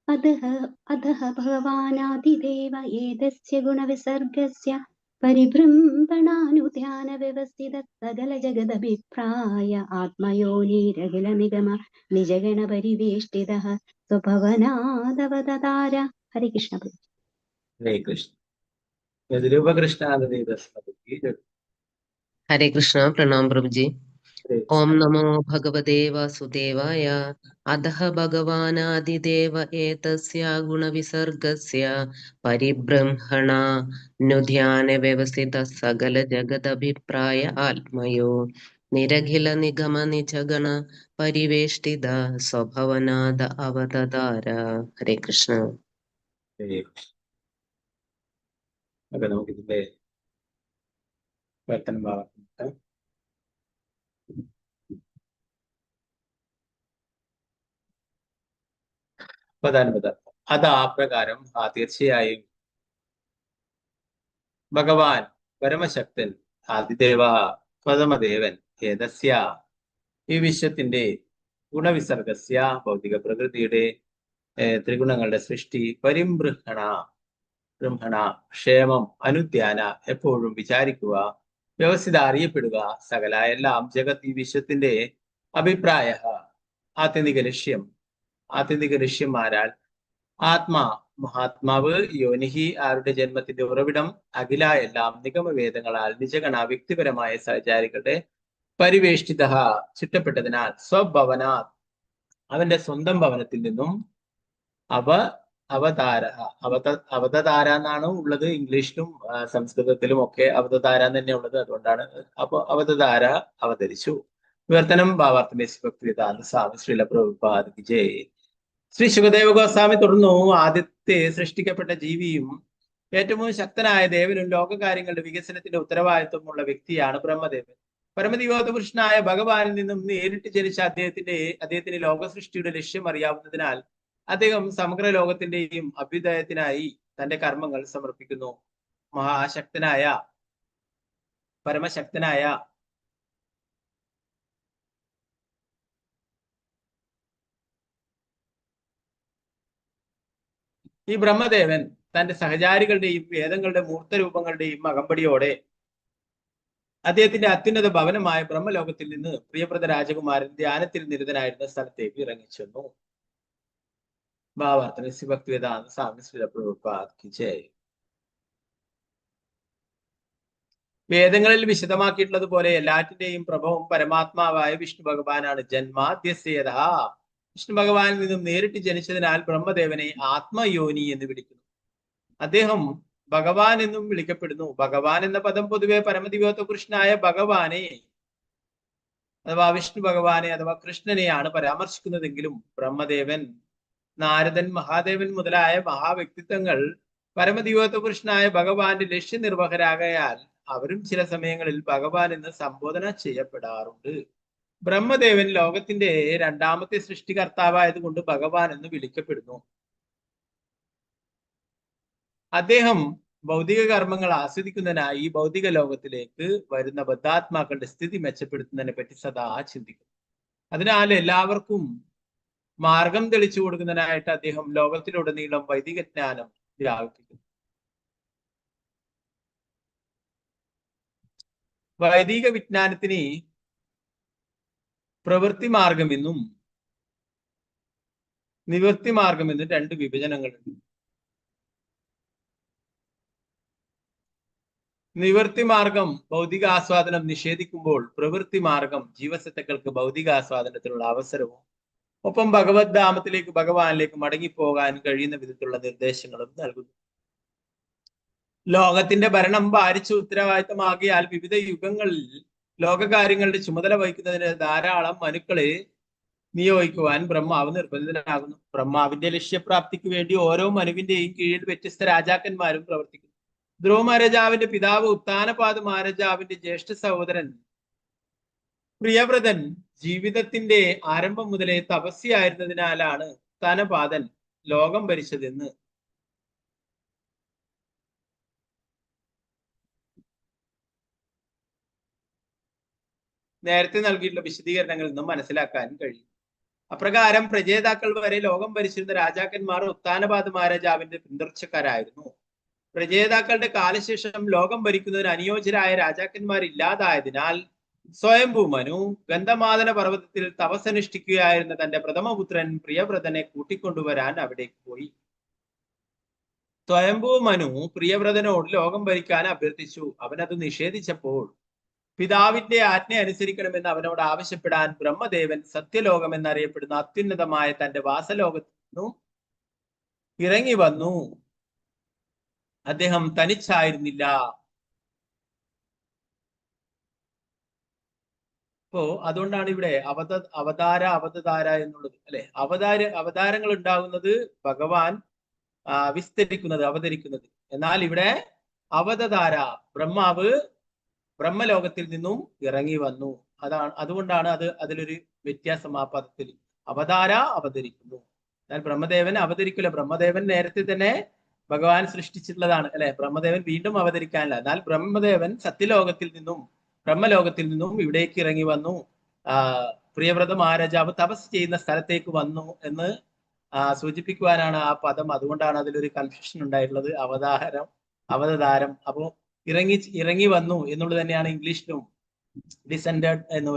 अधः भगवानादिदेव एतस्य गुणविसर्गस्य परिब्रह्मणानुध्यान व्यवस्थित सकल जगदभिप्राय आत्मयोनिरखिल निगम निजगण परिवेष्टितः स्वभवनादवतार. हरे कृष्ण. हरे कृष्ण. कृष्ण. हरे कृष्ण. प्रणाम प्रभु जी. ओम नमो भगवते वासुदेवाय. अधः भगवानादिदेव एतस्य गुणविसर्गस्य परिब्रह्मणानुध्यान व्यवस्थित सकल जगदभिप्राय आत्मयो निरखिल निगम निजगण परिवेष्टित स्वभवनाद अवतार. हरे कृष्ण. അത് ആ പ്രകാരം തീർച്ചയായും ഭഗവാൻ പരമശക്തൻ ആദിദേവ പരമദേവൻ ഏതസ്യ ഈ വിശ്വത്തിന്റെ ഗുണവിസർഗസ്യ ഭൗതിക പ്രകൃതിയുടെ ത്രിഗുണങ്ങളുടെ സൃഷ്ടി ബ്രഹ്മണ ക്ഷേമം അനുധ്യാന എപ്പോഴും വിചാരിക്കുക വ്യവസ്ഥിത അറിയപ്പെടുക സകല എല്ലാം ജഗത് ഈ വിശ്വത്തിന്റെ അഭിപ്രായ ആത്യന്തിക ലക്ഷ്യം ആരാൽ മഹാത്മാവ് യോനിഹി ആരുടെ ജന്മത്തിന്റെ ഉറവിടം അഖില എല്ലാം നിഗമവേദങ്ങളാൽ നിജഗണ വ്യക്തിപരമായ സഹചാരികളുടെ പരിവേഷ്ടിത ചുറ്റപ്പെട്ടതിനാൽ സ്വഭവന അവന്റെ സ്വന്തം ഭവനത്തിൽ നിന്നും അവതാര എന്നാണ് ഉള്ളത്. ഇംഗ്ലീഷിലും സംസ്കൃതത്തിലും ഒക്കെ അവതാര തന്നെ ഉള്ളത്. അതുകൊണ്ടാണ് അപ്പൊ അവതാര അവതരിച്ചു. വിവർത്തനം ഭാവാർത്ഥമേ ഭക്തിവേദാന്ത സ്വാമി ശ്രീല പ്രഭുപാദ് ജയ്. ശ്രീ ശുകദേവ ഗോസ്വാമി തുടർന്നു, ആദ്യത്തെ സൃഷ്ടിക്കപ്പെട്ട ജീവിയും ഏറ്റവും ശക്തനായ ദേവനും ലോകകാര്യങ്ങളുടെ വികസനത്തിന്റെ ഉത്തരവാദിത്വമുള്ള വ്യക്തിയാണ് ബ്രഹ്മദേവൻ. പരമദിവോത്തപുരുഷനായ ഭഗവാനിൽ നിന്നും നേരിട്ട് ജനിച്ച അദ്ദേഹത്തിന് ലോകസൃഷ്ടിയുടെ ലക്ഷ്യം അറിയാവുന്നതിനാൽ അദ്ദേഹം സമഗ്ര ലോകത്തിന്റെയും അഭ്യുദയത്തിനായി തന്റെ കർമ്മങ്ങൾ സമർപ്പിക്കുന്നു. പരമശക്തനായ ഈ ബ്രഹ്മദേവൻ തന്റെ സഹചാരികളുടെയും വേദങ്ങളുടെ മൂർത്തരൂപങ്ങളുടെയും അകമ്പടിയോടെ അദ്ദേഹത്തിന്റെ അത്യുന്നത ഭവനമായ ബ്രഹ്മലോകത്തിൽ നിന്ന് പ്രിയപ്രദ രാജകുമാരൻ ധ്യാനത്തിൽ നിരതനായിരുന്ന സ്ഥലത്തേക്ക് ഇറങ്ങിച്ചെന്നു. ഭാവാർത്ഥന ഭക്തിവേദാന്ത സ്വാമി ശ്രീല പ്രഭുപാദ് കി ജയ്. വേദങ്ങളിൽ വിശദമാക്കിയിട്ടുള്ളത് പോലെ എല്ലാറ്റിന്റെയും പ്രഭവം പരമാത്മാവായ വിഷ്ണു ഭഗവാനാണ്. ജന്മാദ്യസ്യത വിഷ്ണു ഭഗവാനിൽ നിന്നും നേരിട്ട് ജനിച്ചതിനാൽ ബ്രഹ്മദേവനെ ആത്മയോനി എന്ന് വിളിക്കുന്നു. അദ്ദേഹം ഭഗവാൻ എന്നും വിളിക്കപ്പെടുന്നു. ഭഗവാൻ എന്ന പദം പൊതുവെ പരമദിവ്യോത്ത പുരുഷനായ ഭഗവാനെ അഥവാ വിഷ്ണു ഭഗവാനെ അഥവാ കൃഷ്ണനെയാണ് പരാമർശിക്കുന്നതെങ്കിലും ബ്രഹ്മദേവൻ, നാരദൻ, മഹാദേവൻ മുതലായ മഹാവ്യക്തിത്വങ്ങൾ പരമദിവ്യോത്ത പുരുഷനായ ഭഗവാന്റെ ലക്ഷ്യനിർവഹരാകയാൽ അവരും ചില സമയങ്ങളിൽ ഭഗവാൻ എന്ന് സംബോധന ചെയ്യപ്പെടാറുണ്ട്. ബ്രഹ്മദേവൻ ലോകത്തിന്റെ രണ്ടാമത്തെ സൃഷ്ടികർത്താവായതുകൊണ്ട് ഭഗവാൻ എന്ന് വിളിക്കപ്പെടുന്നു. അദ്ദേഹം ഭൗതിക കർമ്മങ്ങൾ ആസ്വദിക്കുന്നതിനായി ഈ ഭൗതിക ലോകത്തിലേക്ക് വരുന്ന ബദ്ധാത്മാക്കളുടെ സ്ഥിതി മെച്ചപ്പെടുത്തുന്നതിനെ പറ്റി സദാ ചിന്തിക്കും. അതിനാൽ എല്ലാവർക്കും മാർഗം തെളിച്ചു കൊടുക്കുന്നതിനായിട്ട് അദ്ദേഹം ലോകത്തിലുടനീളം വൈദിക ജ്ഞാനം വ്യാപിപ്പിക്കുന്നു. വൈദിക വിജ്ഞാനത്തിന് പ്രവൃത്തി മാർഗമെന്നും നിവൃത്തി മാർഗമെന്നും രണ്ട് വിഭജനങ്ങളുണ്ട്. നിവൃത്തി മാർഗം ഭൗതിക ആസ്വാദനം നിഷേധിക്കുമ്പോൾ പ്രവൃത്തി മാർഗം ജീവസത്തക്കൾക്ക് ഭൗതിക ആസ്വാദനത്തിനുള്ള അവസരവും ഒപ്പം ഭഗവത് ധാമത്തിലേക്ക് ഭഗവാനിലേക്ക് മടങ്ങിപ്പോകാൻ കഴിയുന്ന വിധത്തിലുള്ള നിർദ്ദേശങ്ങളും നൽകുന്നു. ലോകത്തിന്റെ ഭരണം ഭാരിച്ച ഉത്തരവാദിത്തമാകിയാൽ വിവിധ യുഗങ്ങളിൽ ലോകകാര്യങ്ങളുടെ ചുമതല വഹിക്കുന്നതിന് ധാരാളം മനുക്കളെ നിയോഗിക്കുവാൻ ബ്രഹ്മാവ് നിർബന്ധിതനാകുന്നു. ബ്രഹ്മാവിന്റെ ലക്ഷ്യപ്രാപ്തിക്ക് വേണ്ടി ഓരോ മനുവിന്റെയും കീഴിൽ വ്യത്യസ്ത രാജാക്കന്മാരും പ്രവർത്തിക്കുന്നു. ധ്രുവ മഹാരാജാവിന്റെ പിതാവ് ഉത്താനപാദ മഹാരാജാവിന്റെ ജ്യേഷ്ഠ സഹോദരൻ പ്രിയവ്രതൻ ജീവിതത്തിന്റെ ആരംഭം മുതലേ തപസ്യായിരുന്നതിനാലാണ് ഉത്താനപാദൻ ലോകം ഭരിച്ചതെന്ന് നേരത്തെ നൽകിയിട്ടുള്ള വിശദീകരണങ്ങളിൽ നിന്നും മനസ്സിലാക്കാൻ കഴിയും. അപ്രകാരം പ്രജേതാക്കൾ വരെ ലോകം ഭരിച്ചിരുന്ന രാജാക്കന്മാർ ഉത്താനപാദ മഹാരാജാവിന്റെ പിന്തുടർച്ചക്കാരായിരുന്നു. പ്രജേതാക്കളുടെ കാലശേഷം ലോകം ഭരിക്കുന്നതിന് അനുയോജ്യരായ രാജാക്കന്മാരില്ലാതായതിനാൽ സ്വയംഭൂ മനു ഗന്ധമാദന പർവ്വതത്തിൽ തപസ്സനുഷ്ഠിക്കുകയായിരുന്ന തന്റെ പ്രഥമപുത്രൻ പ്രിയവ്രതനെ കൂട്ടിക്കൊണ്ടുവരാൻ അവിടേക്ക് പോയി. സ്വയംഭൂ മനു പ്രിയവ്രതനോട് ലോകം ഭരിക്കാൻ അഭ്യർത്ഥിച്ചു. അവനത് നിഷേധിച്ചപ്പോൾ പിതാവിന്റെ ആജ്ഞ അനുസരിക്കണമെന്ന് അവനോട് ആവശ്യപ്പെടാൻ ബ്രഹ്മദേവൻ സത്യലോകം എന്നറിയപ്പെടുന്ന അത്യുന്നതമായ തന്റെ വാസലോകത്തു നിന്നും ഇറങ്ങി വന്നു. അദ്ദേഹം തനിച്ചായിരുന്നില്ല. അപ്പോ അതുകൊണ്ടാണ് ഇവിടെ അവതാര എന്നുള്ളത് അല്ലെ. അവതാരങ്ങൾ ഉണ്ടാകുന്നത് ഭഗവാൻ അവതരിക്കുന്നത്. എന്നാൽ ഇവിടെ അവതാര ബ്രഹ്മാവ് ബ്രഹ്മലോകത്തിൽ നിന്നും ഇറങ്ങി വന്നു. അതുകൊണ്ടാണ് അതിലൊരു വ്യത്യാസം ആ പദത്തിൽ. അവതരിക്കുന്നു. എന്നാൽ ബ്രഹ്മദേവൻ അവതരിക്കില്ല. ബ്രഹ്മദേവൻ നേരത്തെ തന്നെ ഭഗവാൻ സൃഷ്ടിച്ചിട്ടുള്ളതാണ് അല്ലെ. ബ്രഹ്മദേവൻ വീണ്ടും അവതരിക്കാനില്ല. എന്നാൽ ബ്രഹ്മദേവൻ സത്യലോകത്തിൽ നിന്നും ബ്രഹ്മലോകത്തിൽ നിന്നും ഇവിടേക്ക് ഇറങ്ങി വന്നു. പ്രിയവ്രത മഹാരാജാവ് തപസ് ചെയ്യുന്ന സ്ഥലത്തേക്ക് വന്നു എന്ന് സൂചിപ്പിക്കുവാനാണ് ആ പദം. അതുകൊണ്ടാണ് അതിലൊരു കൺഫ്യൂഷൻ ഉണ്ടായിട്ടുള്ളത്. അവതാരം. അപ്പോ ഇറങ്ങി വന്നു എന്നുള്ളത് തന്നെയാണ് ഇംഗ്ലീഷിലും. ഡിസെൻഡഡ് എന്ന്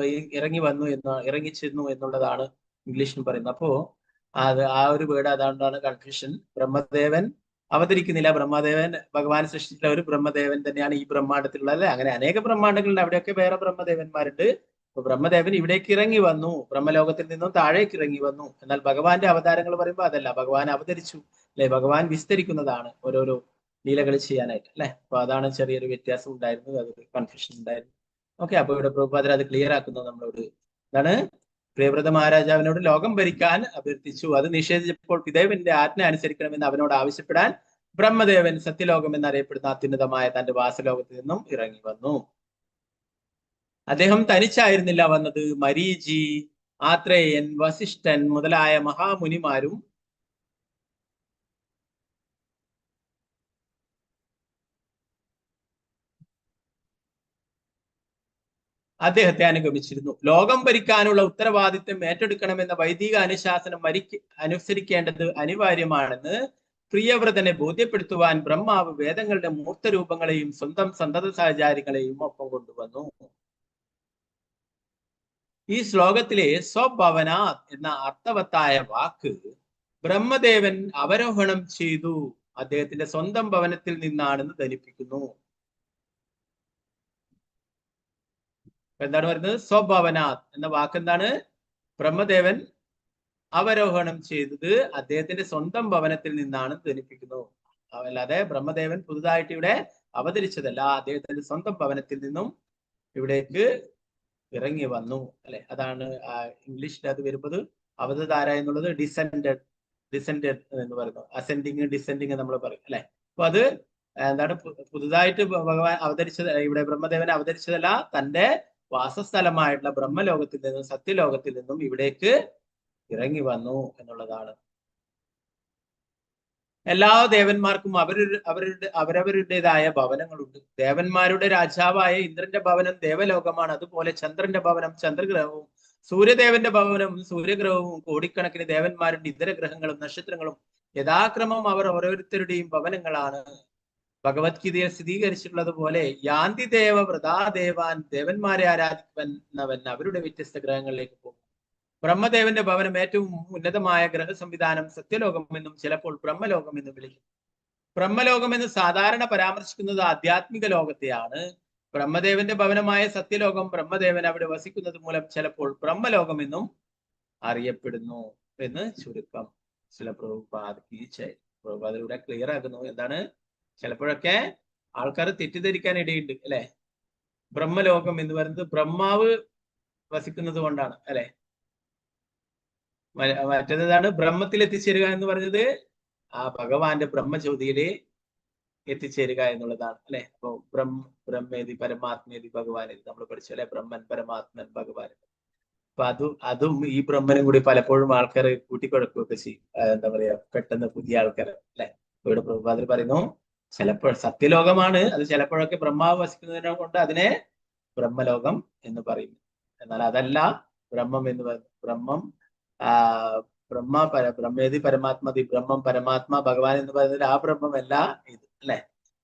ഇറങ്ങിച്ചെന്നു എന്നുള്ളതാണ് ഇംഗ്ലീഷിലും പറയുന്നത്. അപ്പോ ആ ഒരു വേർഡ് അതുകൊണ്ടാണ് കൺഫ്യൂഷൻ. ബ്രഹ്മദേവൻ അവതരിക്കുന്നില്ല. ബ്രഹ്മദേവൻ ഭഗവാൻ സൃഷ്ടിച്ച ഒരു ബ്രഹ്മദേവൻ തന്നെയാണ് ഈ ബ്രഹ്മാണ്ടത്തിലുള്ളത് അല്ലെ. അങ്ങനെ അനേക ബ്രഹ്മാണ്ടങ്ങളുണ്ട്. അവിടെയൊക്കെ വേറെ ബ്രഹ്മദേവന്മാരുണ്ട്. അപ്പൊ ബ്രഹ്മദേവൻ ഇവിടേക്ക് ഇറങ്ങി വന്നു, ബ്രഹ്മലോകത്തിൽ നിന്നും താഴേക്ക് ഇറങ്ങി വന്നു. എന്നാൽ ഭഗവാന്റെ അവതാരങ്ങൾ പറയുമ്പോൾ അതല്ല. ഭഗവാൻ അവതരിച്ചു അല്ലെ. ഭഗവാൻ വിസ്തരിക്കുന്നതാണ് ഓരോരോ ലീലകൾ ചെയ്യാനായിട്ട് അല്ലെ. അപ്പൊ അതാണ് ചെറിയൊരു വ്യത്യാസം ഉണ്ടായിരുന്നത്. അതൊരു കൺഫ്യൂഷൻ ഉണ്ടായിരുന്നു. ഓക്കെ. അപ്പൊ ഇവിടെ പ്രഭുപാദർ അത് ക്ലിയർ ആക്കുന്നത് നമ്മളോട്. എന്താണ്? പ്രിയവ്രത മഹാരാജാവിനോട് ലോകം ഭരിക്കാൻ അഭ്യർത്ഥിച്ചു. അത് നിഷേധിച്ചപ്പോൾ പിതാവിന്റെ ആജ്ഞ അനുസരിക്കണമെന്ന് അവനോട് ആവശ്യപ്പെടാൻ ബ്രഹ്മദേവൻ സത്യലോകം എന്നറിയപ്പെടുന്ന അത്യുന്നതമായ തന്റെ വാസലോകത്തിൽ നിന്നും ഇറങ്ങി വന്നു. അദ്ദേഹം തനിച്ചായിരുന്നില്ല വന്നത്. മരീചി, ആത്രേയൻ, വസിഷ്ഠൻ മുതലായ മഹാമുനിമാരും അദ്ദേഹത്തെ അനുഗമിച്ചിരുന്നു. ലോകം ഭരിക്കാനുള്ള ഉത്തരവാദിത്വം ഏറ്റെടുക്കണമെന്ന വൈദിക അനുശാസനം അനുസരിക്കേണ്ടത് അനിവാര്യമാണെന്ന് പ്രിയവ്രതനെ ബോധ്യപ്പെടുത്തുവാൻ ബ്രഹ്മാവ് വേദങ്ങളുടെ മൂർത്തരൂപങ്ങളെയും സ്വന്തം സന്തത സഹചാരികളെയും ഒപ്പം കൊണ്ടുവന്നു. ഈ ശ്ലോകത്തിലെ സ്വഭവന എന്ന അർത്ഥവത്തായ വാക്ക് ബ്രഹ്മദേവൻ അവരോഹണം ചെയ്തു അദ്ദേഹത്തിന്റെ സ്വന്തം ഭവനത്തിൽ നിന്നാണെന്ന് ധരിപ്പിക്കുന്നു. എന്താണ് പറയുന്നത്? സ്വഭവനാഥ് എന്ന വാക്ക് എന്താണ്? ബ്രഹ്മദേവൻ അവരോഹണം ചെയ്തത് അദ്ദേഹത്തിന്റെ സ്വന്തം ഭവനത്തിൽ നിന്നാണ് ധരിപ്പിക്കുന്നു. അല്ലാതെ ബ്രഹ്മദേവൻ പുതുതായിട്ട് ഇവിടെ അവതരിച്ചതല്ല. അദ്ദേഹത്തിന്റെ സ്വന്തം ഭവനത്തിൽ നിന്നും ഇവിടേക്ക് ഇറങ്ങി വന്നു അല്ലെ. അതാണ് ഇംഗ്ലീഷിൽ അത് വരുന്നത്. അവതാര എന്നുള്ളത് ഡിസെൻഡഡ് എന്ന് പറയുന്നു. അസെൻഡിങ് ഡിസെൻഡിങ് നമ്മൾ പറയും അല്ലെ. അപ്പൊ അത് എന്താണ്? പുതുതായിട്ട് ഭഗവാൻ അവതരിച്ചത് ഇവിടെ ബ്രഹ്മദേവൻ അവതരിച്ചതല്ല. തന്റെ വാസസ്ഥലമായിട്ടുള്ള ബ്രഹ്മലോകത്തിൽ നിന്നും സത്യലോകത്തിൽ നിന്നും ഇവിടേക്ക് ഇറങ്ങി വന്നു എന്നുള്ളതാണ്. എല്ലാ ദേവന്മാർക്കും അവരവരുടേതായ ഭവനങ്ങളുണ്ട്. ദേവന്മാരുടെ രാജാവായ ഇന്ദ്രന്റെ ഭവനം ദേവലോകമാണ്. അതുപോലെ ചന്ദ്രന്റെ ഭവനം ചന്ദ്രഗ്രഹവും, സൂര്യദേവന്റെ ഭവനം സൂര്യഗ്രഹവും, കോടിക്കണക്കിന് ദേവന്മാരുടെ ഇതര ഗ്രഹങ്ങളും നക്ഷത്രങ്ങളും യഥാക്രമം അവർ ഓരോരുത്തരുടെയും ഭവനങ്ങളാണ്. ഭഗവത്ഗീതയെ സ്ഥിരീകരിച്ചിട്ടുള്ളത് പോലെ യാന്തി ദേവ വ്രതാദേവാൻ, ദേവന്മാരെ ആരാധിക്കുന്നവൻ അവരുടെ വ്യത്യസ്ത ഗ്രഹങ്ങളിലേക്ക് പോകും. ബ്രഹ്മദേവന്റെ ഭവനം ഏറ്റവും ഉന്നതമായ ഗ്രഹ സംവിധാനം സത്യലോകം എന്നും ചിലപ്പോൾ ബ്രഹ്മലോകം എന്നും വിളിക്കും. ബ്രഹ്മലോകം എന്ന് സാധാരണ പരാമർശിക്കുന്നത് ആധ്യാത്മിക ലോകത്തെയാണ്. ബ്രഹ്മദേവന്റെ ഭവനമായ സത്യലോകം ബ്രഹ്മദേവൻ അവിടെ വസിക്കുന്നത് മൂലം ചിലപ്പോൾ ബ്രഹ്മലോകം എന്നും അറിയപ്പെടുന്നു എന്ന് ചുരുക്കം. ചില പ്രഭുപാദിലൂടെ ക്ലിയർ ആക്കുന്നു. എന്താണ്? ചിലപ്പോഴൊക്കെ ആൾക്കാർ തെറ്റിദ്ധരിക്കാൻ ഇടയുണ്ട് അല്ലെ. ബ്രഹ്മലോകം എന്ന് പറയുന്നത് ബ്രഹ്മാവ് വസിക്കുന്നത് കൊണ്ടാണ് അല്ലെ. മറ്റേതാണ് ബ്രഹ്മത്തിൽ എത്തിച്ചേരുക എന്ന് പറഞ്ഞത് ആ ഭഗവാന്റെ ബ്രഹ്മജ്യോതിയില് എത്തിച്ചേരുക എന്നുള്ളതാണ് അല്ലെ. അപ്പൊ ബ്രഹ്മേതി പരമാത്മേതി ഭഗവാനേതി നമ്മൾ പഠിച്ചു അല്ലെ. ബ്രഹ്മൻ പരമാത്മൻ ഭഗവാൻ. അപ്പൊ അതും ഈ ബ്രഹ്മനും കൂടി പലപ്പോഴും ആൾക്കാർ കൂട്ടിക്കൊടുക്കുകയൊക്കെ ചെയ്യും. എന്താ പറയാ, പെട്ടെന്ന് പുതിയ ആൾക്കാർ അല്ലെ. ഇവിടെ പ്രഭുപാദർ പറയുന്നു ചിലപ്പോൾ സത്യലോകമാണ് അത്, ചിലപ്പോഴൊക്കെ ബ്രഹ്മാവ് വസിക്കുന്നതിനെ കൊണ്ട് അതിനെ ബ്രഹ്മലോകം എന്ന് പറയുന്നു. എന്നാൽ അതല്ല ബ്രഹ്മം എന്ന് പറയുന്നത്. ബ്രഹ്മേതി പരമാത്മതി, ബ്രഹ്മം പരമാത്മാ ഭഗവാൻ എന്ന് പറയുന്നത് ആ ബ്രഹ്മമല്ല ഇത് അല്ലെ.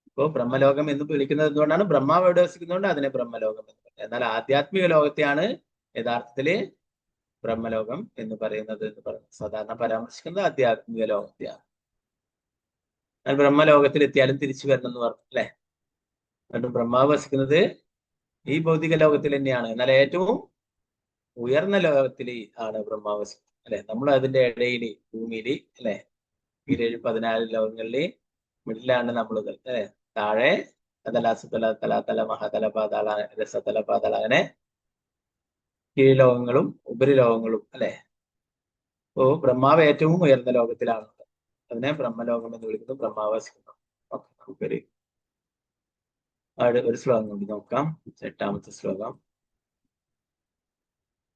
ഇപ്പോ ബ്രഹ്മലോകം എന്ന് വിളിക്കുന്നത് എന്തുകൊണ്ടാണ്? ബ്രഹ്മാവ് എവിടെ വസിക്കുന്നതുകൊണ്ട് അതിനെ ബ്രഹ്മലോകം എന്ന് പറയുന്നത്. എന്നാൽ ആധ്യാത്മിക ലോകത്തെയാണ് യഥാർത്ഥത്തില് ബ്രഹ്മലോകം എന്ന് പറയുന്നത് സാധാരണ പരാമർശിക്കുന്നത് ആധ്യാത്മിക ലോകത്തെയാണ്. എന്നാൽ ബ്രഹ്മലോകത്തിൽ എത്തിയാലും തിരിച്ചു വരണം എന്ന് പറഞ്ഞു അല്ലെ. എന്നിട്ട് ബ്രഹ്മാവ് വസിക്കുന്നത് ഈ ഭൗതിക ലോകത്തിൽ തന്നെയാണ്. എന്നാൽ ഏറ്റവും ഉയർന്ന ലോകത്തിൽ ആണ് ബ്രഹ്മാവ് വസിക്കുന്നത് അല്ലെ. നമ്മൾ അതിന്റെ ഇടയില് ഭൂമിയില് അല്ലെ 14 ലോകങ്ങളില് മിഡിലാണ് നമ്മൾ അല്ലെ. താഴെ അതല സുതല തലാതല മഹാതല പാതാള രസതല പാതാള, അങ്ങനെ കീഴ്ലോകങ്ങളും ഉപരിലോകങ്ങളും അല്ലെ. അപ്പോ ബ്രഹ്മാവ് ഏറ്റവും ഉയർന്ന ലോകത്തിലാണ്. അതിനെ ബ്രഹ്മലോകം എന്ന് വിളിക്കുന്നു. ബ്രഹ്മാവ് വസിക്കുന്നു. ഓക്കെ, നമുക്കൊരു ശ്ലോകം കൂടി നോക്കാം. 8ാമത്തെ ശ്ലോകം.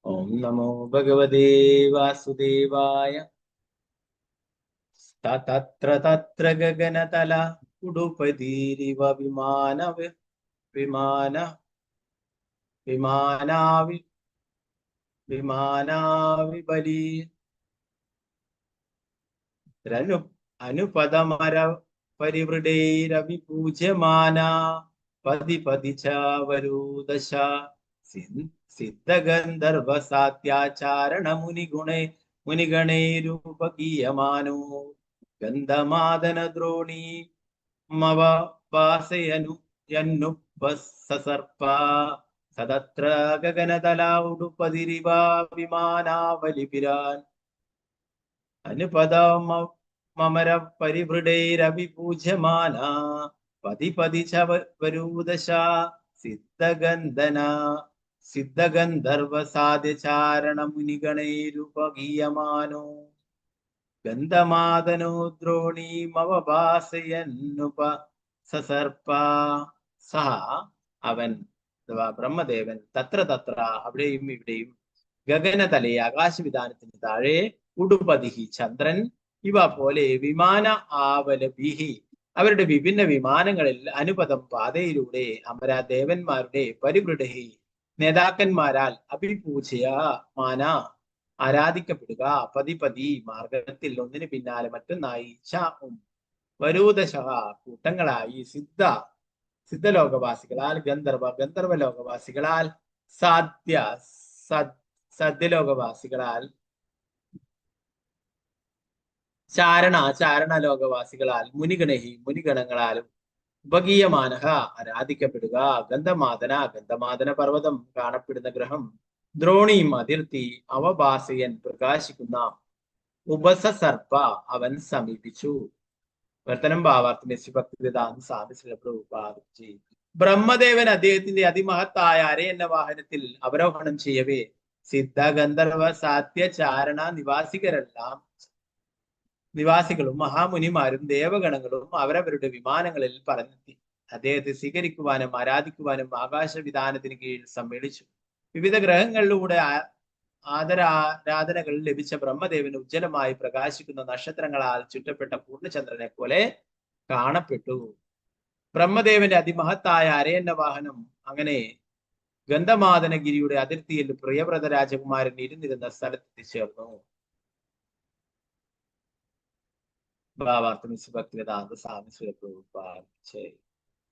ഓം നമോ ഭഗവതേ വാസുദേവായ. തത്ര തത്ര ഗഗനതല ഉടുപതീരിവ വിമാനാവിബലീ അനുപദമര പരിവൃഢൈരവിപൂജ്യമാന പതി പതി ച വരൂദശ സിദ്ധഗന്ധർവ സാത്യാചാരണ മുനിഗണൈരുപഗീയമാനോ ഗന്ധമാദന ദ്രോണീ മവ വാസയനു യന്നുപസർപ്പ സദത്ര ഗഗനതല ഉടുപതിരിവ വിമാനാവലിപിരാൻ അനുപദമര പരിവൃഢൈരവിപൂജ്യമാന പതി പതി ച വരൂദശ സിദ്ധഗന്ധർവ സാധ്യചാരണ മുനിഗണൈരുപഗീയമാനോ ഗന്ധമാദനോ ദ്രോണീമവഭാസയന്നുപസർപ്പ. സഹ അവൻ അഥവാ ബ്രഹ്മദേവൻ തത്ര തത്ര അവിടെയും ഇവിടെയും ഗഗനതലേ ആകാശവിധാനത്തിന് താഴെ ഉടുപതിഹി ചന്ദ്രൻ ഇവ പോലെ വിമാന ആവലഭിഹി അവരുടെ വിഭിന്ന വിമാനങ്ങളിൽ അനുപദം പാതയിലൂടെ അമരാദേവന്മാരുടെ പരിവൃഢഹി നേതാക്കന്മാരാൽ അഭിപൂജയമാന ആരാധിക്കപ്പെടുക പതിപതി മാർഗത്തിൽ ഒന്നിനു പിന്നാലെ മറ്റൊന്നായി വരൂദശ കൂട്ടങ്ങളായി സിദ്ധലോകവാസികളാൽ ഗന്ധർവ ലോകവാസികളാൽ സദ്യലോകവാസികളാൽ ചാരണ ലോകവാസികളാൽ മുനിഗണങ്ങളാലും ഉപഗീയമാനഹ ആരാധിക്കപ്പെടുക. ഗന്ധമാദന പർവ്വതം കാണപ്പെടുന്ന ഗ്രഹം, ദ്രോണിയും അതിർത്തി, അവഭാസയൻ പ്രകാശിക്കുന്ന, ഉപസസർപ്പ അവൻ സമീപിച്ചു. വർത്തനം ഭാവാർത്ഥം ബ്രഹ്മദേവൻ അദ്ദേഹത്തിന്റെ അതിമഹത്തായ അരയന്ന വാഹനത്തിൽ അവരോഹണം ചെയ്യവേ സിദ്ധ ഗന്ധർവ സാത്യചാരണ നിവാസികളും മഹാമുനിമാരും ദേവഗണങ്ങളും അവരവരുടെ വിമാനങ്ങളിൽ പറഞ്ഞെത്തി. അദ്ദേഹത്തെ സ്വീകരിക്കുവാനും ആരാധിക്കുവാനും ആകാശവിധാനത്തിന് കീഴിൽ സമ്മേളിച്ചു. വിവിധ ഗ്രഹങ്ങളിലൂടെ ആദരാരാധനകൾ ലഭിച്ച ബ്രഹ്മദേവന് ഉജ്ജ്വലമായി പ്രകാശിക്കുന്ന നക്ഷത്രങ്ങളാൽ ചുറ്റപ്പെട്ട പൂർണ്ണചന്ദ്രനെ പോലെ കാണപ്പെട്ടു. ബ്രഹ്മദേവന്റെ അതിമഹത്തായ അരയന്ന വാഹനം അങ്ങനെ ഗന്ധമാദനഗിരിയുടെ അതിർത്തിയിൽ പ്രിയവ്രത രാജകുമാരൻ ഇരുന്നിരുന്ന സ്ഥലത്തെത്തിച്ചേർന്നു.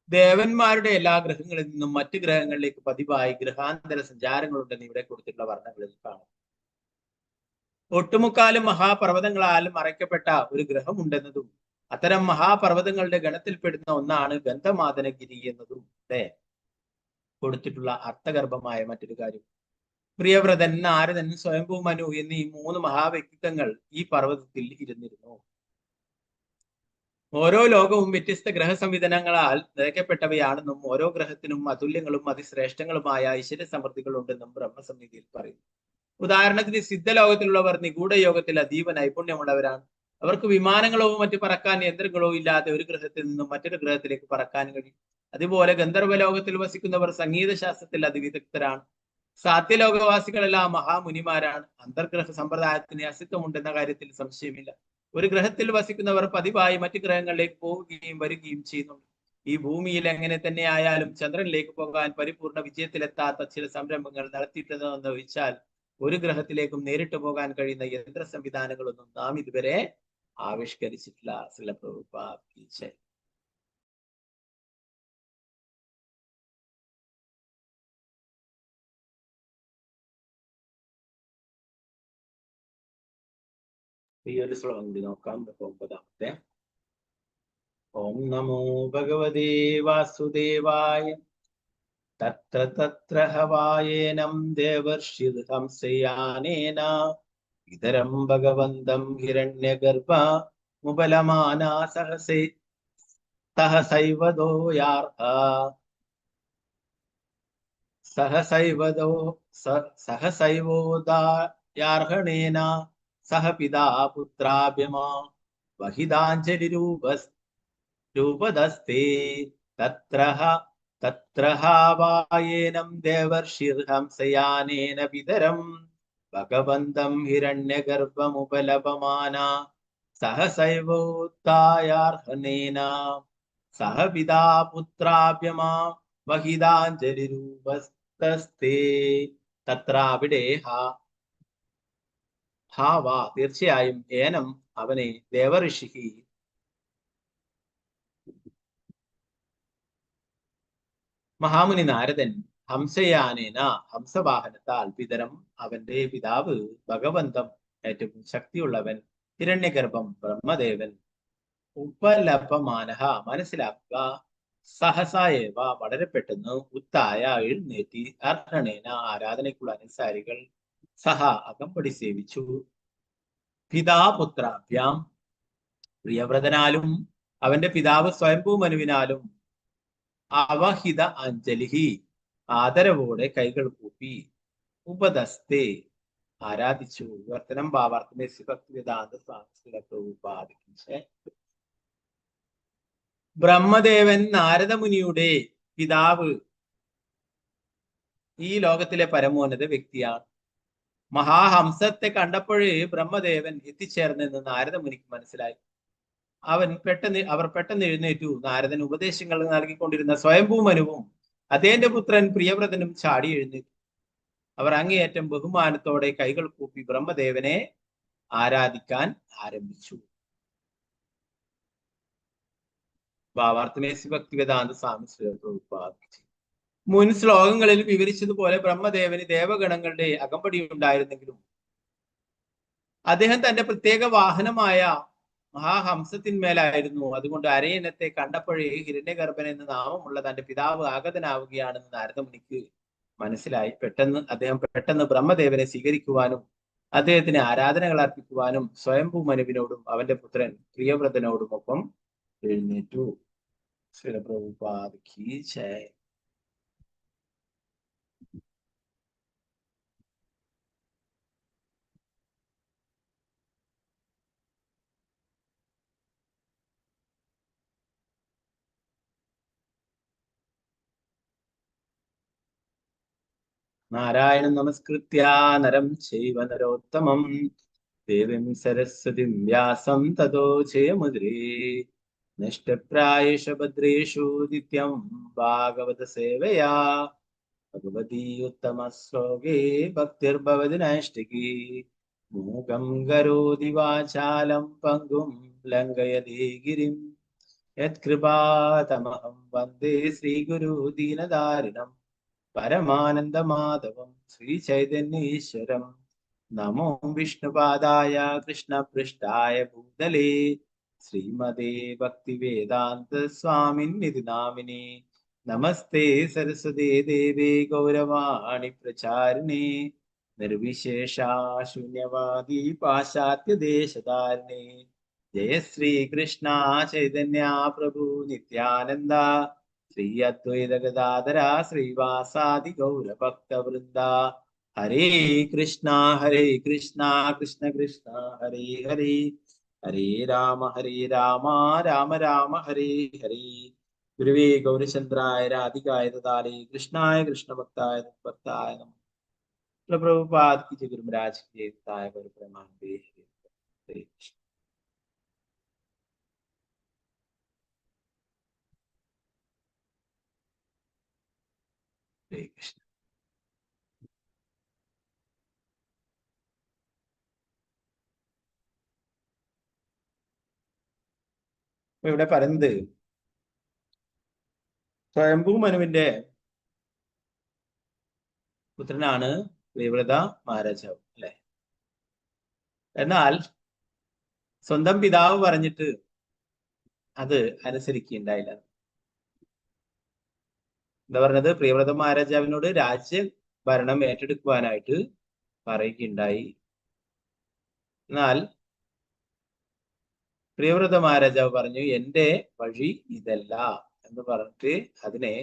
ദേവന്മാരുടെ എല്ലാ ഗ്രഹങ്ങളിൽ നിന്നും മറ്റ് ഗ്രഹങ്ങളിലേക്ക് പതിവായി ഗ്രഹാന്തര സഞ്ചാരങ്ങളുണ്ടെന്ന് ഇവിടെ കൊടുത്തിട്ടുള്ള വർണ്ണങ്ങളിൽ കാണും. ഒട്ടുമുക്കാലും മഹാപർവ്വതങ്ങളാൽ മറയ്ക്കപ്പെട്ട ഒരു ഗ്രഹമുണ്ടെന്നതും അത്തരം മഹാപർവ്വതങ്ങളുടെ ഗണത്തിൽപ്പെടുന്ന ഒന്നാണ് ഗന്ധമാദനഗിരി എന്നതും അല്ലേ കൊടുത്തിട്ടുള്ള അർത്ഥഗർഭമായ മറ്റൊരു കാര്യം. പ്രിയവ്രതൻ, നാരദൻ, സ്വയംഭൂ മനു എന്നീ 3 മഹാവ്യക്തിത്വങ്ങൾ ഈ പർവ്വതത്തിൽ ഇരുന്നിരുന്നു. ഓരോ ലോകവും വ്യത്യസ്ത ഗ്രഹസംവിധാനങ്ങളാൽ നിറയ്ക്കപ്പെട്ടവയാണെന്നും ഓരോ ഗ്രഹത്തിനും അതുല്യങ്ങളും അതിശ്രേഷ്ഠങ്ങളുമായ ഐശ്വര്യ സമൃദ്ധികൾ ഉണ്ടെന്നും ബ്രഹ്മസംഹിതയിൽ പറയുന്നു. ഉദാഹരണത്തിന് സിദ്ധലോകത്തിലുള്ളവർ നിഗൂഢ യോഗത്തിൽ അതീവ നൈപുണ്യമുള്ളവരാണ്. അവർക്ക് വിമാനങ്ങളോ മറ്റു പറക്കാൻ യന്ത്രങ്ങളോ ഇല്ലാതെ ഒരു ഗ്രഹത്തിൽ നിന്നും മറ്റൊരു ഗ്രഹത്തിലേക്ക് പറക്കാൻ കഴിയും. അതുപോലെ ഗന്ധർവലോകത്തിൽ വസിക്കുന്നവർ സംഗീത ശാസ്ത്രത്തിൽ അതിവിദഗ്ധരാണ്. സാത്യലോകവാസികളെല്ലാം മഹാമുനിമാരാണ്. അന്തർഗ്രഹ സമ്പ്രദായത്തിന് അസ്തിത്വമുണ്ടെന്ന കാര്യത്തിൽ സംശയമില്ല. ഒരു ഗ്രഹത്തിൽ വസിക്കുന്നവർ പതിവായി മറ്റു ഗ്രഹങ്ങളിലേക്ക് പോവുകയും വരികയും ചെയ്യുന്നുണ്ട്. ഈ ഭൂമിയിൽ എങ്ങനെ തന്നെ ആയാലും ചന്ദ്രനിലേക്ക് പോകാൻ പരിപൂർണ വിജയത്തിലെത്താത്ത ചില സംരംഭങ്ങൾ നടത്തിയിട്ടുണ്ടെന്ന് വെച്ചാൽ ഒരു ഗ്രഹത്തിലേക്കും നേരിട്ട് പോകാൻ കഴിയുന്ന യന്ത്ര സംവിധാനങ്ങളൊന്നും നാം ഇതുവരെ ആവിഷ്കരിച്ചിട്ടില്ല. ശ്രീല പ്രഭുപാദ് കീ ജയ്. ഈ ഒരു ശ്ലോകം കൂടി നോക്കാം. 9-ാമത്തെ. ഓം നമോ ഭഗവതേ വാസുദേവായ. തത്ര തത്ര ഹവായേനം ദേവർഷിത് ഹംസയാനേന ഇതരം ഭഗവന്തം ഹിരണ്യഗർഭ മുപലമാനാ സഹസൈവോദായാർഹണേന സഹ പിതാ പുത്രാഭ്യമാ വഹിതാഞ്ജലിരൂപദസ്തേ തത്ര ഹാവായേനം ദേവർഷിർഹംസയാനേന പിതരം ഭഗവന്തം ഹിരണ്യഗർഭമുപലപമാനാ സഹസൈവോദായാർഹണേന സഹ പിതാ പുത്രാഭ്യമാ വഹിതാഞ്ജലിരൂപദസ്തേ. തത്ര അവിടെ ഹാവാ തീർച്ചയായും ഏനം അവനെ ദേവഋഷി മഹാമുനി നാരദൻ ഹംസയാനേന ഹംസവാഹനത്താൽ പിതരം അവന്റെ പിതാവ് ഭഗവന്തം ഏറ്റവും ശക്തിയുള്ളവൻ ഹിരണ്യഗർഭം ബ്രഹ്മദേവൻ ഉപലപമാനഹ മനസ്സിലാക്കുക സഹസായേവ വളരെ പെട്ടെന്ന് ഉത്തായ എഴുന്നേറ്റി അർഹണേന ആരാധനയ്ക്കുള്ള അനുസാരികൾ സഹ അകമ്പടി സേവിച്ചു പിതാപുത്രാഭ്യാം പ്രിയവ്രതനാലും അവന്റെ പിതാവ് സ്വയംഭൂ മനുവിനാലും അവഹിത അഞ്ജലിഹി ആദരവോടെ കൈകൾ കൂപ്പി ഉപദസ്തേ ആരാധിച്ചു. വിവർത്തനം ഭാവാർത്ഥമേ ഭക്തിവേദാന്ത സ്വാമി. ബ്രഹ്മദേവൻ നാരദമുനിയുടെ പിതാവ് ഈ ലോകത്തിലെ പരമോന്നത വ്യക്തിയാണ്. മഹാഹംസത്തെ കണ്ടപ്പോഴേ ബ്രഹ്മദേവൻ എത്തിച്ചേർന്നെന്ന് നാരദമുനിക്ക് മനസ്സിലായി. അവർ പെട്ടെന്ന് എഴുന്നേറ്റു. നാരദൻ ഉപദേശങ്ങൾ നൽകിക്കൊണ്ടിരുന്ന സ്വയംഭൂ മനുവും അദ്ദേഹന്റെ പുത്രൻ പ്രിയവ്രതനും ചാടി എഴുന്നേറ്റു. അവർ അങ്ങേയറ്റം ബഹുമാനത്തോടെ കൈകൾ കൂപ്പി ബ്രഹ്മദേവനെ ആരാധിക്കാൻ ആരംഭിച്ചു. ഭാവാർത്ഥമേ ഭക്തിവേദാന്ത സ്വാമി പ്രഭുപാദ്. മുൻ ശ്ലോകങ്ങളിൽ വിവരിച്ചതുപോലെ ബ്രഹ്മദേവന് ദേവഗണങ്ങളുടെ അകമ്പടി ഉണ്ടായിരുന്നെങ്കിലും അദ്ദേഹം തന്റെ പ്രത്യേക വാഹനമായ മഹാഹംസത്തിന്മേലായിരുന്നു. അതുകൊണ്ട് അരയന്നത്തെ കണ്ടപ്പോഴേ ഹിരണ്യഗർഭൻ എന്ന നാമമുള്ള തന്റെ പിതാവ് ആഗതനാവുകയാണെന്ന് നാരദമുനിക്ക് മനസ്സിലായി. അദ്ദേഹം പെട്ടെന്ന് ബ്രഹ്മദേവനെ സ്വീകരിക്കുവാനും അദ്ദേഹത്തിന് ആരാധനകൾ അർപ്പിക്കുവാനും സ്വയംഭൂ മനുവിനോടും അവന്റെ പുത്രൻ പ്രിയവ്രതനോടും ഒപ്പം എഴുന്നേറ്റു. ശ്രീല പ്രഭുപാദ് കീ ജയ്. നാരായണം നമസ്കൃത്യ നരം ചൈവ നരോത്തമം ദേവീം സരസ്വതിം വ്യാസം തതോ ജയമുദ്രേ. നഷ്ടപ്രായേഷു ഭദ്രേഷു നിത്യം ഭാഗവത സേവയാ ഭഗവതി ഉത്തമ ശ്ലോകേ ഭക്തിർഭവതി നൈഷ്ഠികീ. മൂകം കരോതി വാചാലം പങ്കും ലംഘയതി ഗിരിം യത്കൃപാതമഹം വന്ദേ ശ്രീഗുരു ദീനദാരിണം പരമാനന്ദമാധവം ശ്രീചൈതന്യേശ്വരം. നമോ വിഷ്ണുപാദായ കൃഷ്ണപൃഷ്ഠായ ഭൂതലേ ശ്രീമതേ ഭക്തിവേദാന്ത സ്വാമിന്നിതി നാമിനി. നമസ്തേ സരസ്വതേ ദേവേ ഗൗരവാണി പ്രചാരിണേ നിർവിശേഷ ശൂന്യവാദി പാശ്ചാത്യ ദേശധാരിണേ. ജയ ശ്രീകൃഷ്ണ ചൈതന്യ പ്രഭു നിത്യാനന്ദ ശ്രീ അദ്വൈത ഗദാധര ശ്രീവാസാദി ഗൗരഭക്തവൃന്ദ. ഹരേ കൃഷ്ണ കൃഷ്ണ കൃഷ്ണ ഹരേ ഹരേ ഹരേ രാമ രാമ രാമ ഹരേ ഹരേ. ഗുരുവേ ഗൗരചന്ദ്രായ രാധികായ ദദാലേ കൃഷ്ണായ കൃഷ്ണഭക്തായ ഭക്തായ നമഃ. പ്രഭുപാദ് की जय गुरु महाराज की जय ताय गुरु परमानंदे हरे कृष्ण. हरे कृष्ण. ഇവിടെ പറയുന്നത് സ്വയംഭൂ മനുവിന്റെ പുത്രനാണ് പ്രിയവ്രത മഹാരാജാവ് അല്ലെ. എന്നാൽ സ്വന്തം പിതാവ് പറഞ്ഞിട്ട് അത് അനുസരിക്കുകയുണ്ടായില്ല. എന്താ പറഞ്ഞത്? പ്രിയവ്രത മഹാരാജാവിനോട് രാജ്യ ഭരണം ഏറ്റെടുക്കുവാനായിട്ട് പറയുകയുണ്ടായി. എന്നാൽ പ്രിയവ്രത മഹാരാജാവ് പറഞ്ഞു എന്റെ വഴി ഇതല്ല എന്ന് പറഞ്ഞിട്ട് അതിനെ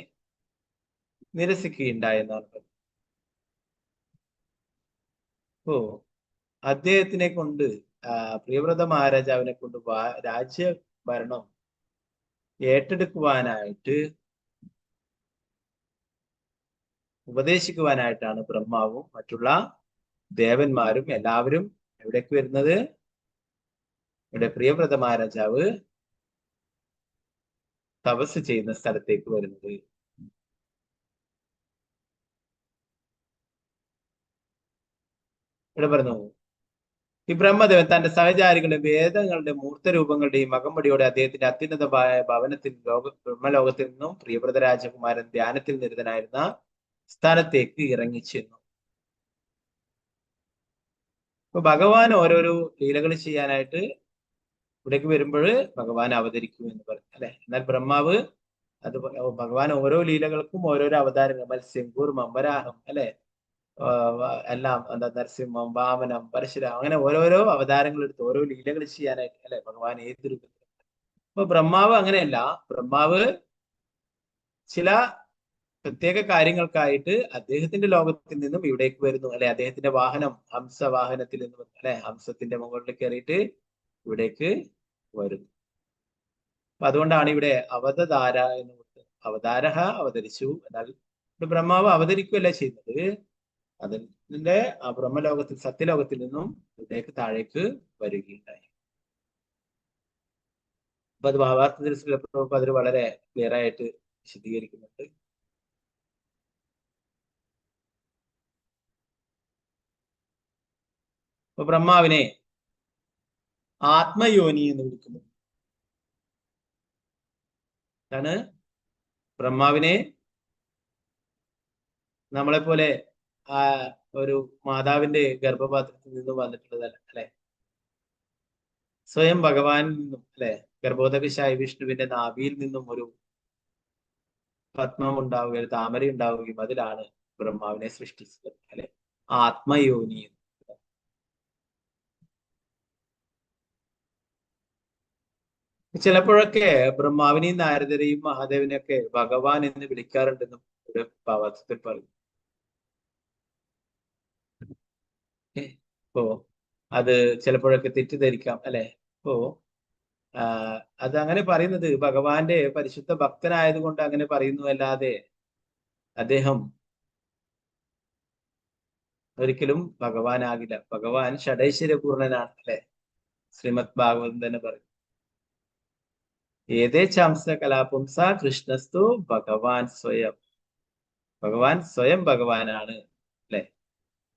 നിരസിക്കുകയുണ്ടായി എന്നാണ് പറഞ്ഞത്. ഓ അദ്ദേഹത്തിനെ കൊണ്ട് പ്രിയവ്രത മഹാരാജാവിനെ കൊണ്ട് രാജ്യ ഭരണം ഏറ്റെടുക്കുവാനായിട്ട് ഉപദേശിക്കുവാനായിട്ടാണ് ബ്രഹ്മാവും മറ്റുള്ള ദേവന്മാരും എല്ലാവരും എവിടേക്ക് വരുന്നത്? ഇവിടെ പ്രിയവ്രത മഹാരാജാവ് തപസ് ചെയ്യുന്ന സ്ഥലത്തേക്ക് വരുന്നത്. ഇവിടെ പറഞ്ഞു ഈ ബ്രഹ്മദേവൻ തന്റെ സഹചാരികളുടെ വേദങ്ങളുടെ മൂർത്തരൂപങ്ങളുടെയും അകമ്പടിയോടെ അദ്ദേഹത്തിന്റെ അത്യുന്നതമായ ഭവനത്തിൽ ബ്രഹ്മലോകത്തിൽ നിന്നും പ്രിയവ്രത രാജകുമാരൻ ധ്യാനത്തിൽ നിരതനായിരുന്ന സ്ഥാനത്തേക്ക് ഇറങ്ങിച്ചെന്നു. അപ്പൊ ഭഗവാൻ ഓരോരോ ലീലകൾ ചെയ്യാനായിട്ട് ഇവിടേക്ക് വരുമ്പോൾ ഭഗവാൻ അവതരിക്കും എന്ന് പറഞ്ഞു അല്ലെ. എന്നാൽ ബ്രഹ്മാവ് അത് ഭഗവാൻ ഓരോ ലീലകൾക്കും ഓരോരോ അവതാരങ്ങൾ, മത്സ്യം, കൂർമ്മം, വരാഹം അല്ലെ, എല്ലാം എന്താ നരസിംഹം, വാമനം, പരശുരാം, അങ്ങനെ ഓരോരോ അവതാരങ്ങൾ എടുത്ത് ഓരോ ലീലകൾ ചെയ്യാനായിട്ട് അല്ലെ ഭഗവാൻ ഏത് രൂപത്തിൽ. അപ്പൊ ബ്രഹ്മാവ് അങ്ങനെയല്ല. ബ്രഹ്മാവ് ചില പ്രത്യേക കാര്യങ്ങൾക്കായിട്ട് അദ്ദേഹത്തിന്റെ ലോകത്തിൽ നിന്നും ഇവിടേക്ക് വരുന്നു അല്ലെ. അദ്ദേഹത്തിന്റെ വാഹനം ഹംസവാഹനത്തിൽ നിന്ന് അല്ലെ ഹംസത്തിന്റെ മുകളിൽ കയറിയിട്ട് ഇവിടേക്ക് വരുന്നു. അപ്പൊ അതുകൊണ്ടാണ് ഇവിടെ അവതാര എന്ന് കൊടുത്തത്. അവതാരഹ അവതരിച്ചു. എന്നാൽ ഇവിടെ ബ്രഹ്മാവ് അവതരിക്കുകയല്ല ചെയ്യുന്നത്, അതിന്റെ ആ ബ്രഹ്മലോകത്തിൽ സത്യലോകത്തിൽ നിന്നും ഇവിടേക്ക് വരികയുണ്ടായി. അപ്പൊ അത് ഭാവാർത്ഥത്തിൽ അതിൽ വളരെ ക്ലിയർ ആയിട്ട് വിശദീകരിക്കുന്നുണ്ട്. അപ്പൊ ബ്രഹ്മാവിനെ ആത്മയോനി എന്ന് വിളിക്കുന്നു. എന്താണ്? ബ്രഹ്മാവിനെ നമ്മളെപ്പോലെ ആ ഒരു മാതാവിന്റെ ഗർഭപാത്രത്തിൽ നിന്ന് വന്നിട്ടുള്ളതല്ല അല്ലെ. സ്വയം ഭഗവാനിൽ നിന്നും അല്ലെ, ഗർഭോദകശായി വിഷ്ണുവിന്റെ നാഭിയിൽ നിന്നും ഒരു പത്മം ഉണ്ടാവുകയും താമര ഉണ്ടാവുകയും അതിലാണ് ബ്രഹ്മാവിനെ സൃഷ്ടിച്ചത് അല്ലെ. ആത്മയോനി. ചിലപ്പോഴൊക്കെ ബ്രഹ്മാവിനെയും നാരദരെയും മഹാദേവനെയൊക്കെ ഭഗവാൻ എന്ന് വിളിക്കാറുണ്ടെന്നും ഇവിടെ ഭാവാർത്ഥത്തിൽ പറയും. അപ്പോ അത് ചിലപ്പോഴൊക്കെ തെറ്റിദ്ധരിക്കാം അല്ലെ. അപ്പോ അത് അങ്ങനെ പറയുന്നത് ഭഗവാന്റെ പരിശുദ്ധ ഭക്തനായത് കൊണ്ട് അങ്ങനെ പറയുന്നു, അല്ലാതെ അദ്ദേഹം ഒരിക്കലും ഭഗവാനാകില്ല. ഭഗവാൻ ഷഡൈശ്വര്യപൂർണനാണ് അല്ലെ. ശ്രീമദ് ഭാഗവതം തന്നെ പറയും, ഏതേച്ചാംസ കലാപുംസ കൃഷ്ണസ്തു ഭഗവാൻ സ്വയം. ഭഗവാൻ സ്വയം ഭഗവാനാണ് അല്ലെ.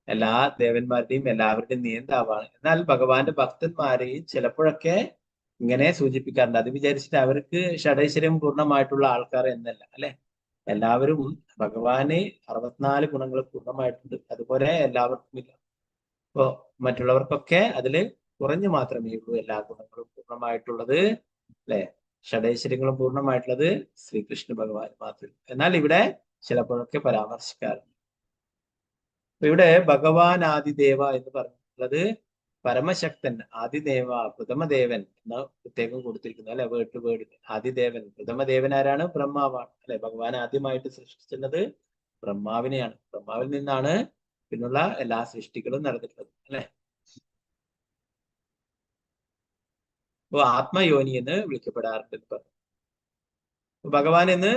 എല്ലാ ദേവന്മാരുടെയും എല്ലാവരുടെയും നിയന്താവാണ്. എന്നാൽ ഭഗവാന്റെ ഭക്തന്മാരെയും ചിലപ്പോഴൊക്കെ ഇങ്ങനെ സൂചിപ്പിക്കാറുണ്ട്. അത് വിചാരിച്ചിട്ട് അവർക്ക് ഷഡൈശ്വര്യം പൂർണ്ണമായിട്ടുള്ള ആൾക്കാർ എന്നല്ല അല്ലെ. എല്ലാവരും ഭഗവാന് 64 ഗുണങ്ങൾ പൂർണ്ണമായിട്ടുണ്ട്. അതുപോലെ എല്ലാവർക്കും ഇല്ല. ഇപ്പോ മറ്റുള്ളവർക്കൊക്കെ അതില് കുറഞ്ഞു മാത്രമേ ഉള്ളൂ എല്ലാ ഗുണങ്ങളും പൂർണ്ണമായിട്ടുള്ളത് അല്ലെ. ഷഡൈശ്വര്യങ്ങളും പൂർണ്ണമായിട്ടുള്ളത് ശ്രീകൃഷ്ണ ഭഗവാൻ മാത്രം. എന്നാൽ ഇവിടെ ചിലപ്പോഴൊക്കെ പരാമർശിക്കാറുണ്ട്. ഇവിടെ ഭഗവാൻ ആദിദേവ എന്ന് പറഞ്ഞിട്ടുള്ളത് പരമശക്തൻ, ആദിദേവ, പ്രഥമദേവൻ എന്ന് പ്രത്യേകം കൊടുത്തിരിക്കുന്നു അല്ലെ. വേർഡ് ടു വേർഡ് ആദിദേവൻ. പ്രഥമദേവൻ ആരാണ്? ബ്രഹ്മാവാണ് അല്ലെ. ഭഗവാൻ ആദ്യമായിട്ട് സൃഷ്ടിച്ചിട്ടുള്ളത് ബ്രഹ്മാവിനെയാണ്. ബ്രഹ്മാവിൽ നിന്നാണ് പിന്നുള്ള എല്ലാ സൃഷ്ടികളും നടന്നിട്ടുള്ളത് അല്ലെ. അപ്പൊ ആത്മയോനി എന്ന് വിളിക്കപ്പെടാറുണ്ട്. ഭഗവാൻ എന്ന്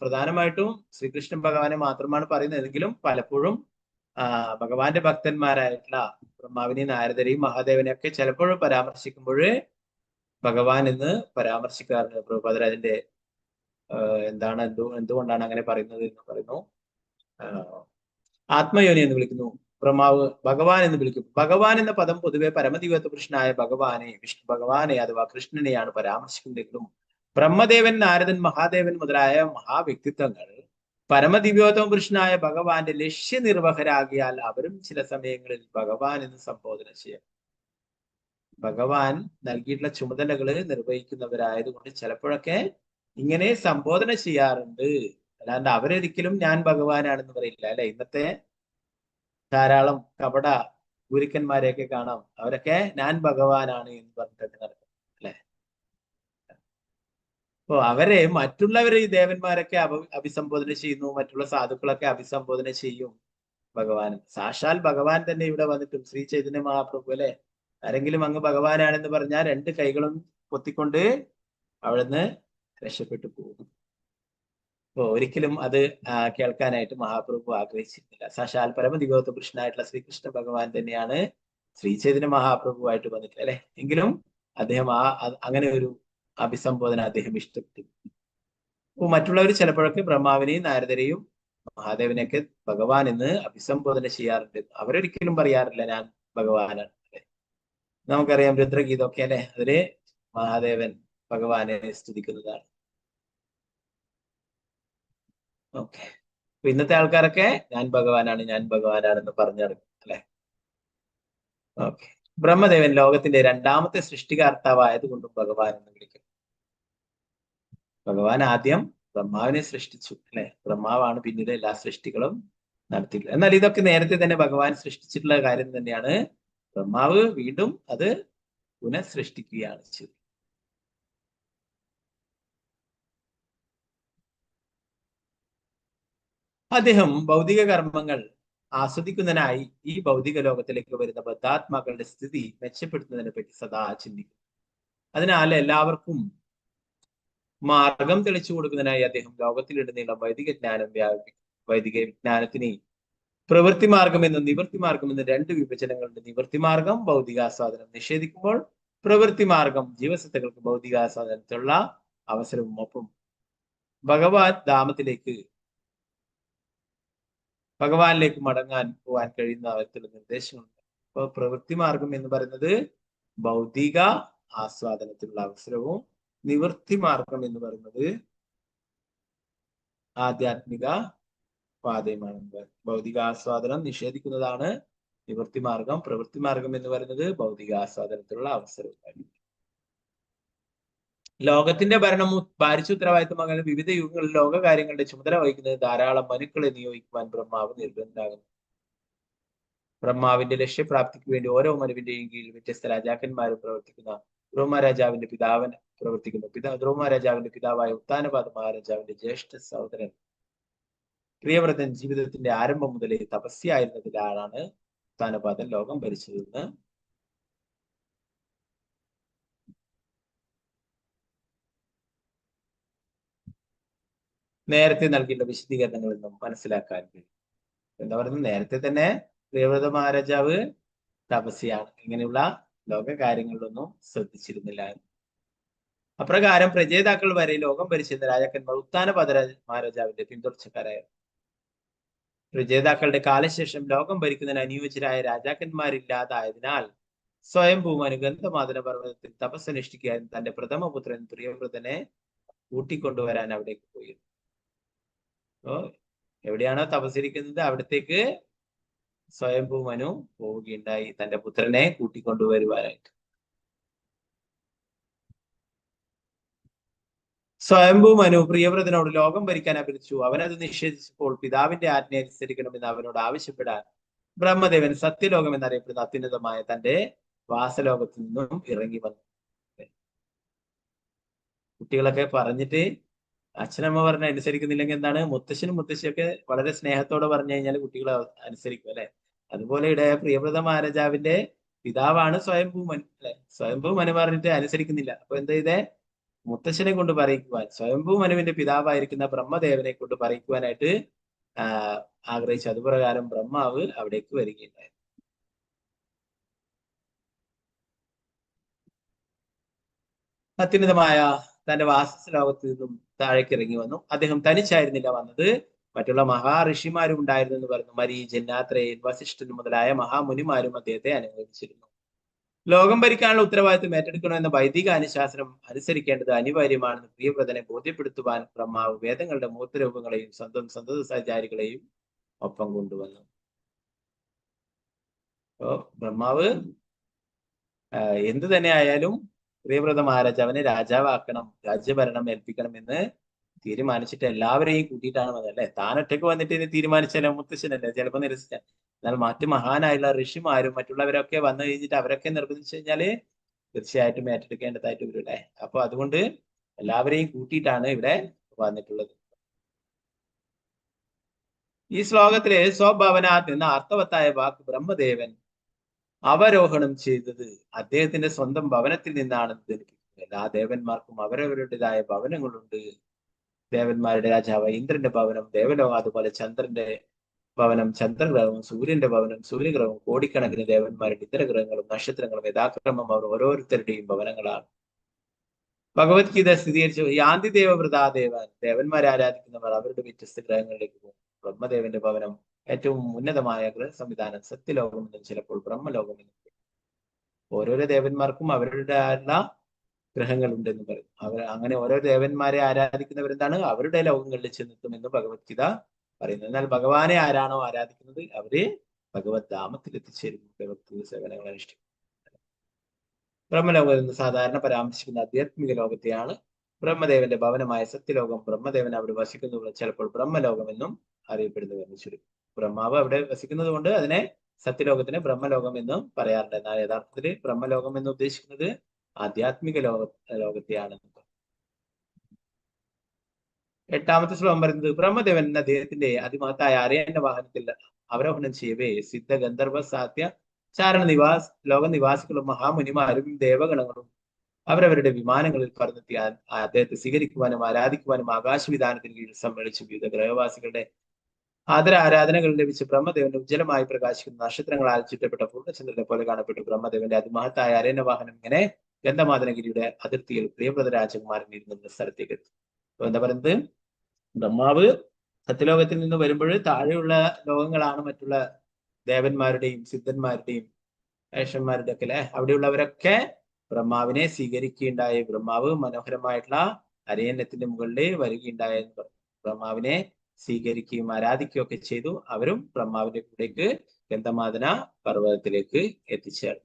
പ്രധാനമായിട്ടും ശ്രീകൃഷ്ണൻ ഭഗവാനെ മാത്രമാണ് പറയുന്നതെങ്കിലും പലപ്പോഴും ഭഗവാന്റെ ഭക്തന്മാരായിട്ടുള്ള ബ്രഹ്മാവിനെയും നാരദരെയും മഹാദേവനെയും ഒക്കെ ചിലപ്പോഴും പരാമർശിക്കുമ്പോൾ ഭഗവാൻ എന്ന് പരാമർശിക്കാറുണ്ട്. പ്രഭുപാദരാജന്റെ എന്താണ് എന്തുകൊണ്ടാണ് അങ്ങനെ പറയുന്നത് എന്ന് പറയുന്നു. ആത്മയോനി എന്ന് വിളിക്കുന്നു. ബ്രഹ്മാവ് ഭഗവാൻ എന്ന് വിളിക്കും. ഭഗവാൻ എന്ന പദം പൊതുവെ പരമദിവ്യത്വ പുരുഷനായ ഭഗവാനെ, വിഷ്ണു ഭഗവാനെ അഥവാ കൃഷ്ണനെയാണ് പരാമർശിക്കുന്നതെങ്കിലും ബ്രഹ്മദേവൻ, നാരദൻ, മഹാദേവൻ മുതലായ മഹാവ്യക്തിത്വങ്ങൾ പരമദിവ്യോത്തമ പുരുഷനായ ഭഗവാന്റെ ലക്ഷ്യനിർവഹരാകിയാൽ അവരും ചില സമയങ്ങളിൽ ഭഗവാൻ എന്ന് സംബോധന ചെയ്യാം. ഭഗവാൻ നൽകിയിട്ടുള്ള ചുമതലകൾ നിർവഹിക്കുന്നവരായതുകൊണ്ട് ചിലപ്പോഴൊക്കെ ഇങ്ങനെ സംബോധന ചെയ്യാറുണ്ട്. അല്ലാണ്ട് അവരൊരിക്കലും ഞാൻ ഭഗവാനാണെന്ന് പറയില്ല അല്ലെ. ഇന്നത്തെ ധാരാളം കപട ഗുരുക്കന്മാരെയൊക്കെ കാണാം. അവരൊക്കെ ഞാൻ ഭഗവാനാണ് എന്ന് പറഞ്ഞിട്ടൊക്കെ നടക്കും അല്ലെ. അപ്പോ അവരെ മറ്റുള്ളവരെ ഈ ദേവന്മാരൊക്കെ അഭിസംബോധന ചെയ്യുന്നു, മറ്റുള്ള സാധുക്കളൊക്കെ അഭിസംബോധന ചെയ്യും ഭഗവാൻ. സാക്ഷാൽ ഭഗവാൻ തന്നെ ഇവിടെ വന്നിട്ടും ശ്രീ ചൈതന്യ മഹാപ്രഭു അല്ലെ, ആരെങ്കിലും അങ്ങ് ഭഗവാനാണെന്ന് പറഞ്ഞാൽ 2 കൈകളും പൊത്തിക്കൊണ്ട് അവിടുന്ന് രക്ഷപ്പെട്ടു പോകും. അപ്പോ ഒരിക്കലും അത് കേൾക്കാനായിട്ട് മഹാപ്രഭു ആഗ്രഹിച്ചിരുന്നില്ല. സാക്ഷാൽ പരമദിവ്യോത്തമ പുരുഷനായിട്ടുള്ള ശ്രീകൃഷ്ണ ഭഗവാൻ തന്നെയാണ് ശ്രീ ചൈതന്യ മഹാപ്രഭുവായിട്ട് വന്നിട്ടില്ല അല്ലെ. എങ്കിലും അദ്ദേഹം അങ്ങനെ ഒരു അഭിസംബോധന അദ്ദേഹം ഇഷ്ടപ്പെട്ടു. അപ്പൊ മറ്റുള്ളവർ ചിലപ്പോഴൊക്കെ ബ്രഹ്മാവിനെയും നാരദരെയും മഹാദേവനെയൊക്കെ ഭഗവാൻ എന്ന് അഭിസംബോധന ചെയ്യാറുണ്ട്. അവരൊരിക്കലും പറയാറില്ല ഞാൻ ഭഗവാനാണ് അല്ലെ. നമുക്കറിയാം രുദ്രഗീതമൊക്കെ അല്ലെ, അതില് മഹാദേവൻ ഭഗവാനെ സ്തുതിക്കുന്നതാണ്. ഓക്കെ, ഇന്നത്തെ ആൾക്കാരൊക്കെ ഞാൻ ഭഗവാനാണ്, ഞാൻ ഭഗവാനാണെന്ന് പറഞ്ഞിറങ്ങും അല്ലെ. ഓക്കെ, ബ്രഹ്മദേവൻ ലോകത്തിന്റെ 2ാമത്തെ സൃഷ്ടികർത്താവായതുകൊണ്ടും ഭഗവാൻ എന്ന് വിളിക്കും. ഭഗവാൻ ആദ്യം ബ്രഹ്മാവിനെ സൃഷ്ടിച്ചു അല്ലെ. ബ്രഹ്മാവാണ് പിന്നീട് എല്ലാ സൃഷ്ടികളും നടത്തിയിട്ടുള്ളത്. എന്നാൽ ഇതൊക്കെ നേരത്തെ തന്നെ ഭഗവാൻ സൃഷ്ടിച്ചിട്ടുള്ള കാര്യം തന്നെയാണ്. ബ്രഹ്മാവ് വീണ്ടും അത് പുനഃസൃഷ്ടിക്കുകയാണ് ചെയ്തത്. അദ്ദേഹം ഭൗതിക കർമ്മങ്ങൾ ആസ്വദിക്കുന്നതിനായി ഈ ഭൗതിക ലോകത്തിലേക്ക് വരുന്ന ബദ്ധാത്മാക്കളുടെ സ്ഥിതി മെച്ചപ്പെടുത്തുന്നതിനെ പറ്റി സദാ ചിന്തിക്കും. അതിനാൽ എല്ലാവർക്കും മാർഗം തെളിച്ചു കൊടുക്കുന്നതിനായി അദ്ദേഹം ലോകത്തിലുടനീളം വൈദിക ജ്ഞാനം വ്യാപിപ്പിക്കും. വൈദിക വിജ്ഞാനത്തിന് പ്രവൃത്തി മാർഗം എന്നും നിവൃത്തി മാർഗം എന്നും 2 വിഭജനങ്ങളുണ്ട്. നിവൃത്തി മാർഗം ഭൗതികാസ്വാദനം നിഷേധിക്കുമ്പോൾ, പ്രവൃത്തി മാർഗം ജീവസത്തകൾക്ക് ഭൗതികാസ്വാദനത്തിലുള്ള അവസരവും ഒപ്പം ഭഗവാനിലേക്ക് മടങ്ങാൻ പോകാൻ കഴിയുന്ന അവസ്ഥയിലുള്ള നിർദ്ദേശങ്ങളുണ്ട്. അപ്പോൾ പ്രവൃത്തി മാർഗം എന്ന് പറയുന്നത് ഭൗതിക ആസ്വാദനത്തിനുള്ള അവസരവും, നിവൃത്തി മാർഗം എന്ന് പറയുന്നത് ആധ്യാത്മിക പാതയുമാണ്. ഭൗതിക ആസ്വാദനം നിഷേധിക്കുന്നതാണ് നിവൃത്തി മാർഗം. പ്രവൃത്തി മാർഗം എന്ന് പറയുന്നത് ഭൗതിക ആസ്വാദനത്തിലുള്ള അവസരവും. ലോകത്തിന്റെ ഭരണം ഭാരിച്ച ഉത്തരവാദിത്തമാകുന്ന വിവിധ യുഗങ്ങളിൽ ലോകകാര്യങ്ങളുടെ ചുമതല വഹിക്കുന്നത് ധാരാളം മനുക്കളെ നിയോഗിക്കുവാൻ ബ്രഹ്മാവ് നിർബന്ധമാകുന്നു. ബ്രഹ്മാവിന്റെ ലക്ഷ്യപ്രാപ്തിക്ക് വേണ്ടി ഓരോ മനുവിന്റെയും കീഴിൽ വ്യത്യസ്ത രാജാക്കന്മാരും പ്രവർത്തിക്കുന്ന ധ്രുവമഹാരാജാവിന്റെ പിതാവിന് പ്രവർത്തിക്കുന്നു. ധ്രുവമഹാരാജാവിന്റെ പിതാവായ ഉത്താനപാദ മഹാരാജാവിന്റെ ജ്യേഷ്ഠ സഹോദരൻ പ്രിയവ്രതൻ ജീവിതത്തിന്റെ ആരംഭം മുതലേ തപസ്യായിരുന്നതിലാണ് ഉത്താനപാദൻ ലോകം ഭരിച്ചതെന്ന് നേരത്തെ നൽകിയിട്ടുള്ള വിശദീകരണങ്ങളിൽ നിന്നും മനസ്സിലാക്കാൻ കഴിയും. എന്താ പറയുന്നത്, നേരത്തെ തന്നെ പ്രിയവ്രത മഹാരാജാവ് തപസ്യാണ്. ഇങ്ങനെയുള്ള ലോക കാര്യങ്ങളിലൊന്നും ശ്രദ്ധിച്ചിരുന്നില്ല. അപ്രകാരം പ്രജേതാക്കൾ വരെ ലോകം ഭരിച്ചിരുന്ന രാജാക്കന്മാർ ഉത്താനപാദ മഹാരാജാവിന്റെ പിന്തുടർച്ചക്കാരായിരുന്നു. പ്രജേതാക്കളുടെ കാലശേഷം ലോകം ഭരിക്കുന്നതിന് അനുയോജ്യരായ രാജാക്കന്മാരില്ലാതായതിനാൽ സ്വയംഭൂമനു ഗന്ധമാദന പർവ്വതത്തിൽ തപസ്സനുഷ്ഠിക്കുകയായിരുന്നു. തന്റെ പ്രഥമ പുത്രൻ പ്രിയവ്രതനെ കൂട്ടിക്കൊണ്ടുവരാൻ അവിടേക്ക് പോയിരുന്നു. അപ്പോ എവിടെയാണോ തപസ്സിരിക്കുന്നത് അവിടത്തേക്ക് സ്വയംഭൂമനു പോവുകയുണ്ടായി തന്റെ പുത്രനെ കൂട്ടിക്കൊണ്ടുവരുവാനായിട്ട്. സ്വയംഭൂമനു പ്രിയവ്രതനോട് ലോകം ഭരിക്കാൻ അഭ്യർത്ഥിച്ചു. അവനത് നിഷേധിച്ചപ്പോൾ പിതാവിന്റെ ആജ്ഞ അനുസരിക്കണമെന്ന് അവനോട് ആവശ്യപ്പെടാൻ ബ്രഹ്മദേവൻ സത്യലോകം എന്നറിയപ്പെടുന്ന അത്യുന്നതമായ തന്റെ വാസലോകത്തിൽ നിന്നും ഇറങ്ങി വന്നു. കുട്ടികളൊക്കെ പറഞ്ഞിട്ട് അച്ഛനമ്മ പറഞ്ഞ അനുസരിക്കുന്നില്ലെങ്കിൽ എന്താണ്, മുത്തശ്ശനും മുത്തശ്ശിയൊക്കെ വളരെ സ്നേഹത്തോടെ പറഞ്ഞു കഴിഞ്ഞാൽ കുട്ടികൾ അനുസരിക്കും അല്ലെ. അതുപോലെ ഇവിടെ പ്രിയവ്രത മഹാരാജാവിന്റെ പിതാവാണ് സ്വയംഭൂമൻ അല്ലെ. സ്വയംഭൂമനു പറഞ്ഞിട്ട് അനുസരിക്കുന്നില്ല. അപ്പൊ എന്താ ചെയ്തേ, മുത്തശ്ശനെ കൊണ്ട് പറയിക്കുവാൻ, സ്വയംഭൂമനുവിന്റെ പിതാവായിരിക്കുന്ന ബ്രഹ്മദേവനെ കൊണ്ട് പറയിക്കുവാനായിട്ട് ആഗ്രഹിച്ചു. അതുപ്രകാരം ബ്രഹ്മാവ് അവിടേക്ക് വരികയുണ്ടായി. അത്യുന്നതമായ തന്റെ വാസലോകത്ത് നിന്നും താഴേക്ക് ഇറങ്ങി വന്നു. അദ്ദേഹം തനിച്ചായിരുന്നില്ല വന്നത്, മറ്റുള്ള മഹാഋഷിമാരും ഉണ്ടായിരുന്നു എന്ന് പറഞ്ഞു. മരീചൻ, ആത്രേയൻ, വസിഷ്ഠൻ മുതലായ മഹാമുനിമാരും അദ്ദേഹത്തെ അനുഗമിച്ചിരുന്നു. ലോകം ഭരിക്കാനുള്ള ഉത്തരവാദിത്വം ഏറ്റെടുക്കണമെന്ന വൈദിക അനുശാസനം അനുസരിക്കേണ്ടത് അനിവാര്യമാണെന്ന് പ്രിയവ്രതനെ ബോധ്യപ്പെടുത്തുവാൻ ബ്രഹ്മാവ് വേദങ്ങളുടെ മൂർത്തരൂപങ്ങളെയും സ്വന്തം സന്തതസഹചാരികളെയും ഒപ്പം കൊണ്ടുവന്നു. അപ്പോ ബ്രഹ്മാവ് എന്തു തന്നെ ആയാലും പ്രിയവ്രത മഹാരാജാവിനെ രാജാവാക്കണം, രാജ്യഭരണം ഏൽപ്പിക്കണം എന്ന് തീരുമാനിച്ചിട്ട് എല്ലാവരെയും കൂട്ടിയിട്ടാണ് വന്നത് അല്ലെ. താൻ ഒറ്റയ്ക്ക് വന്നിട്ട് ഇനി തീരുമാനിച്ചാലോ മുത്തശ്ശനല്ലേ ചിലപ്പോൾ നിരസിച്ച. എന്നാൽ മറ്റു മഹാനായുള്ള ഋഷിമാരും മറ്റുള്ളവരൊക്കെ വന്നു കഴിഞ്ഞിട്ട് അവരൊക്കെ നിർബന്ധിച്ചു കഴിഞ്ഞാല് തീർച്ചയായിട്ടും ഏറ്റെടുക്കേണ്ടതായിട്ട് വരും അല്ലെ. അപ്പൊ അതുകൊണ്ട് എല്ലാവരെയും കൂട്ടിയിട്ടാണ് ഇവിടെ വന്നിട്ടുള്ളത്. ഈ ശ്ലോകത്തിലെ സ്വഭവനാഥ് എന്ന അർത്ഥവത്തായ വാക്ക് ബ്രഹ്മദേവൻ അവരോഹണം ചെയ്തത് അദ്ദേഹത്തിന്റെ സ്വന്തം ഭവനത്തിൽ നിന്നാണ് ധരിപ്പിക്കുന്നത്. എല്ലാ ദേവന്മാർക്കും അവരവരുടേതായ ഭവനങ്ങളുണ്ട്. ദേവന്മാരുടെ രാജാവ് ഇന്ദ്രന്റെ ഭവനം ദേവലോകം, അതുപോലെ ചന്ദ്രന്റെ ഭവനം ചന്ദ്രഗ്രഹവും, സൂര്യന്റെ ഭവനം സൂര്യഗ്രഹവും, കോടിക്കണക്കിന് ദേവന്മാരുടെ ഇതര ഗ്രഹങ്ങളും നക്ഷത്രങ്ങളും യഥാക്രമം അവർ ഓരോരുത്തരുടെയും ഭവനങ്ങളാണ്. ഭഗവത്ഗീത സ്ഥിരീകരിച്ചു യാന്തി ദേവവൃതാദേവൻ, ദേവന്മാരെ ആരാധിക്കുന്നവർ അവരുടെ വ്യത്യസ്ത ഗ്രഹങ്ങളിലേക്ക് പോകും. ബ്രഹ്മദേവന്റെ ഭവനം ഏറ്റവും ഉന്നതമായ ഗ്രഹ സംവിധാനം സത്യലോകം എന്നും ചിലപ്പോൾ ബ്രഹ്മലോകം എന്നും. ഓരോരോ ദേവന്മാർക്കും അവരുടേതായുള്ള ഗ്രഹങ്ങളുണ്ടെന്ന് പറയും. അങ്ങനെ ഓരോ ദേവന്മാരെ ആരാധിക്കുന്നവരെന്താണ് അവരുടെ ലോകങ്ങളിൽ ചെന്നെത്തുമെന്ന് ഭഗവത്ഗീത പറയുന്നത്. എന്നാൽ ഭഗവാനെ ആരാണോ ആരാധിക്കുന്നത് അവര് ഭഗവത് ധാമത്തിൽ എത്തിച്ചേരുന്നു, ഭഗവത്ഗീത സേവനങ്ങൾ അനുഷ്ഠിക്കും. ബ്രഹ്മലോകം എന്ന് സാധാരണ പരാമർശിക്കുന്ന ആധ്യാത്മിക ലോകത്തെയാണ്. ബ്രഹ്മദേവന്റെ ഭവനമായ സത്യലോകം ബ്രഹ്മദേവൻ അവിടെ വസിക്കുന്നത് ചിലപ്പോൾ ബ്രഹ്മലോകം എന്നും അറിയപ്പെടുന്നുവെന്ന് ചുരുക്കം. ബ്രഹ്മാവ് അവിടെ വസിക്കുന്നത് കൊണ്ട് അതിനെ സത്യലോകത്തിന് ബ്രഹ്മലോകം എന്നും പറയാറുണ്ട്. എന്നാൽ യഥാർത്ഥത്തിൽ ബ്രഹ്മലോകം എന്ന് ഉദ്ദേശിക്കുന്നത് ആധ്യാത്മിക ലോകത്തെയാണ്. എട്ടാമത്തെ ശ്ലോകം പറയുന്നത് ബ്രഹ്മദേവൻ അദ്ദേഹത്തിന്റെ അതിമഹത്തായ അരയന്റെ വാഹനത്തിൽ അവരോഹണം ചെയ്യവേ സിദ്ധ ഗന്ധർവ സാധ്യ ചാരണ ലോകനിവാസികളും മഹാമുനിമാരും ദേവഗണങ്ങളും അവരവരുടെ വിമാനങ്ങളിൽ പറന്നെത്തി അദ്ദേഹത്തെ സ്വീകരിക്കുവാനും ആരാധിക്കുവാനും ആകാശവിധാനത്തിന് കീഴിൽ സമ്മേളിച്ചു. വിവിധ ഗ്രഹവാസികളുടെ ആദരാരാധനകൾ ലഭിച്ച് ബ്രഹ്മദേവന്റെ ഉജ്ജ്വലമായി പ്രകാശിക്കുന്ന നക്ഷത്രങ്ങളാൽ ചുറ്റപ്പെട്ട പൂർണ്ണചന്ദ്രനെ പോലെ കാണപ്പെട്ടു. ബ്രഹ്മദേവന്റെ അതിമഹത്തായ അരയനവാഹനം ഇങ്ങനെ ഗന്ധമാദനഗിരിയുടെ അതിർത്തിയിൽ പ്രിയവ്രത രാജകുമാരൻ ഇരുന്ന സ്ഥലത്തേക്ക് എത്തി. അപ്പൊ എന്താ പറയുന്നത്, ബ്രഹ്മാവ് സത്യലോകത്തിൽ നിന്ന് വരുമ്പോൾ താഴെയുള്ള ലോകങ്ങളാണ് മറ്റുള്ള ദേവന്മാരുടെയും സിദ്ധന്മാരുടെയും ഏഷന്മാരുടെ ഒക്കെ അല്ലെ. അവിടെയുള്ളവരൊക്കെ ബ്രഹ്മാവിനെ സ്വീകരിക്കുകയുണ്ടായി. ബ്രഹ്മാവ് മനോഹരമായിട്ടുള്ള അരയന്നത്തിന്റെ മുകളിൽ വരികയുണ്ടായ ബ്രഹ്മാവിനെ സ്വീകരിക്കുകയും ആരാധിക്കുകയും ഒക്കെ ചെയ്തു. അവരും ബ്രഹ്മാവിന്റെ കൂടേക്ക് ഗന്ധമാദന പർവ്വതത്തിലേക്ക് എത്തിച്ചേർന്നു.